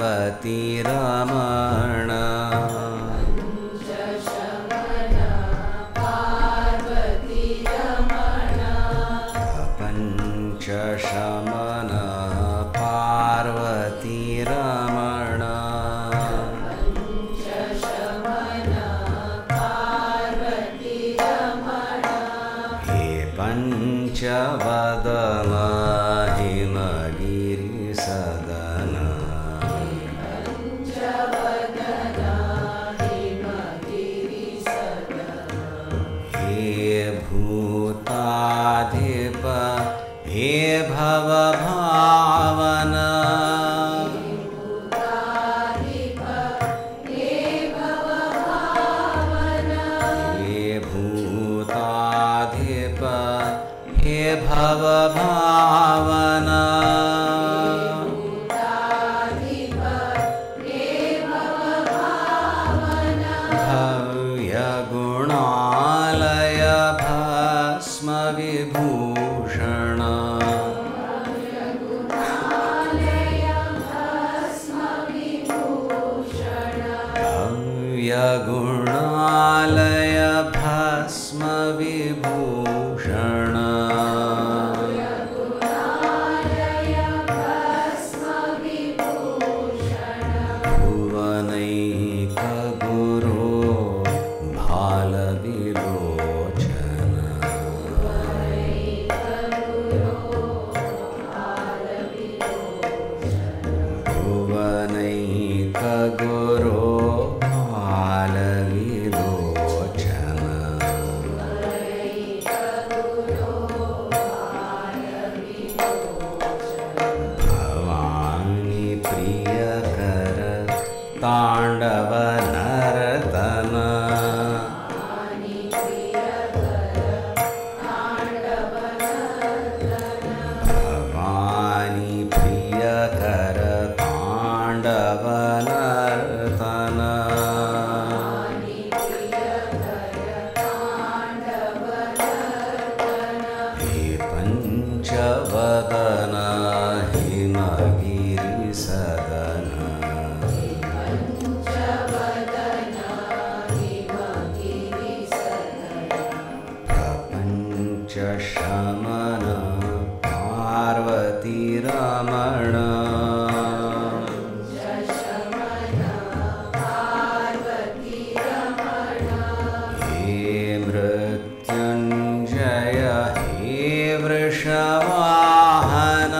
प्रपंचशमन पार्वतीरमण. हे पंचवदन हिमगिरिसदन हे भूताधिप हे भवभावन. हे भूताधिप हे भवभावन. भव्य गुणालय भस्म विभूषण. गुणालय भस्म विभूषण भुवनैक गुरो भाल विलोचन भुवनैक गुरो भाल विलोचन भवानी प्रियकर तांडव नर्तन भवानी प्रियकर तांडव नर्तन हे पंचवदन हिमगिरि सदन प्रपंच शमन पार्वती रमण हे मृत्युंजय हे वृषवाहन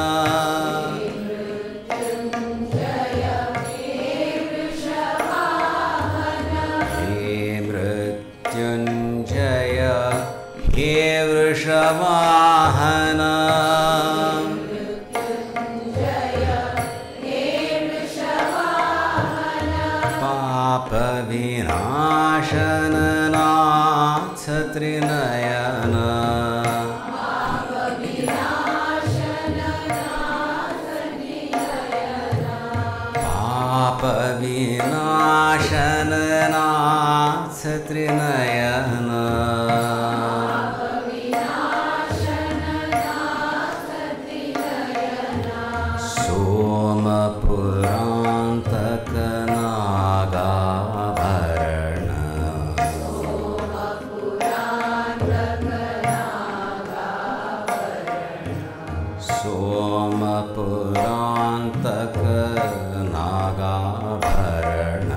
हे मृत्युंजय हे वृषवाहन पाप विनाशन नाथ त्रिनयन पाप विनाशन नाथ त्रिनयन सोमपुरान्तक नागाभरण सोमपुरान्तक नागाभरण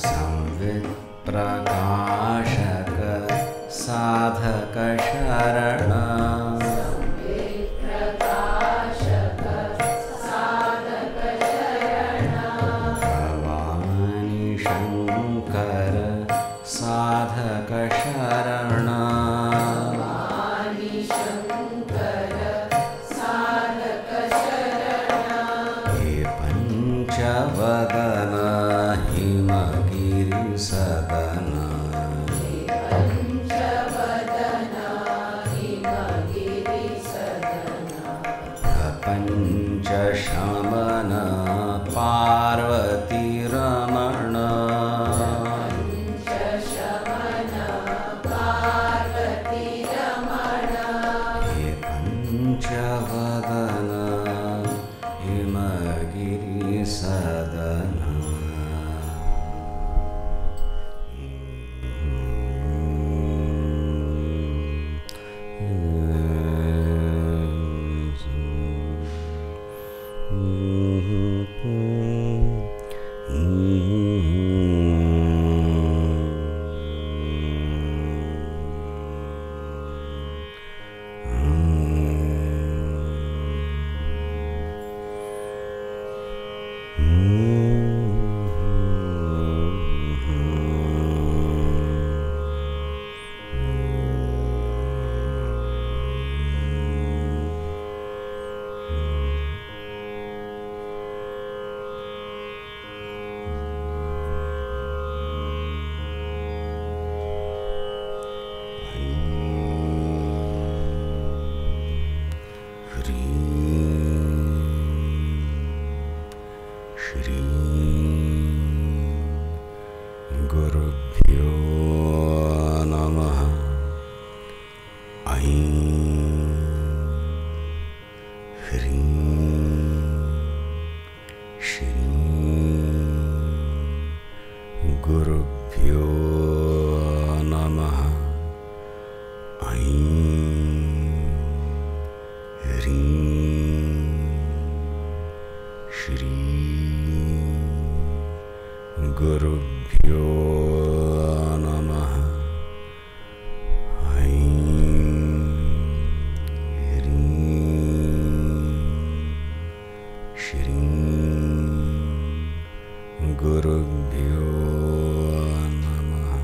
संवित् प्रकाशक साधक शरण भवानी शंकर साधक शरण हे पंचवदन हिमगिरि सदन प्रपंच शमन पार्वती रमण हे पंचवदन हिमगिरि सदन श्री गुरुभ्यो नमः। ऐं ह्रीं गुरुभ्यो नमः। ऐं ह्रीं श्रीं गुरुभ्यो नमः।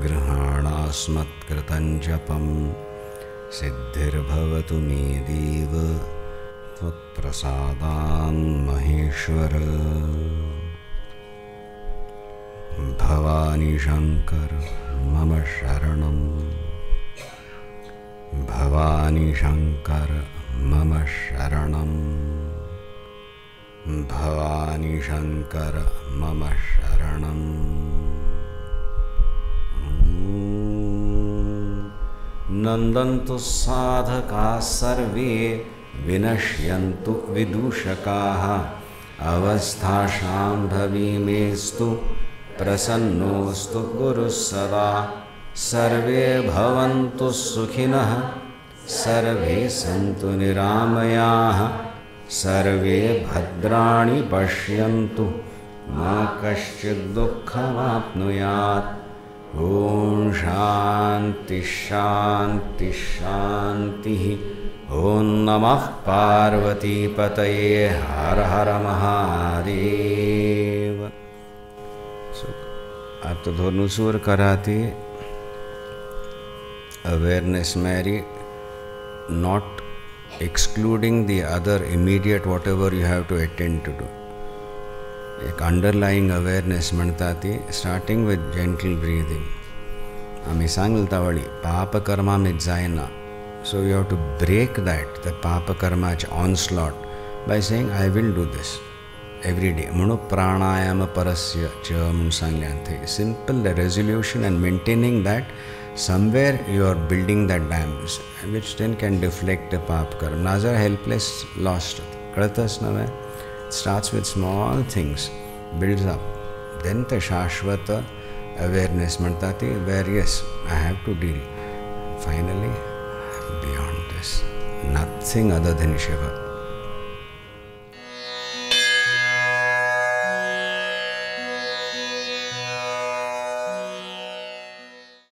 गृहाणास्मत्कृतं जपं सिद्धिर्भवतु मे देव त्वत्प्रसादान् महेश्वर। भवानी शंकर मम शरणं, भवानी शंकर मम शरणं, भवानी शंकर मम शरणं। नन्दन्तु साधकाः सर्वे विनश्यन्तु विदूषकाः। अवस्थाशाम्भवी मेस्तु प्रसन्नोऽस्तु गुरुः सदा। सर्वे भवन्तु सुखिनः, सर्वे सन्तु निरामयाः, सर्वे भद्राणि पश्यन्तु मा कश्चित् दुःखमाप्नुयात्। ॐ शान्ति शान्ति शान्तिः। ॐ नमः पार्वतीपतये हर हर महादेव। आप तो धनुसूर कराते awareness Mary, not excluding the other immediate whatever you have to attend to do. एक अंडरलाइंग अवेअरनेस म्हणता ती स्टार्टिंग विथ जेंटल ब्रीदिंग. आम्ही सांगलता वळी पापकर्मा में जायना. So you have to break that the पापकर्माचे onslaught by saying I will do this every day. म्हणून प्राणायाम परस्य च म्हणून सांगल्यान थंय simple the resolution and maintaining that somewhere you are building that dams which then can deflect the papkarma. नाजर helpless lost कळतच नव्हे. Starts with small things, builds up, then the shashvata awareness mantati, where yes, I have to deal. Finally, beyond this, nothing other than Shiva.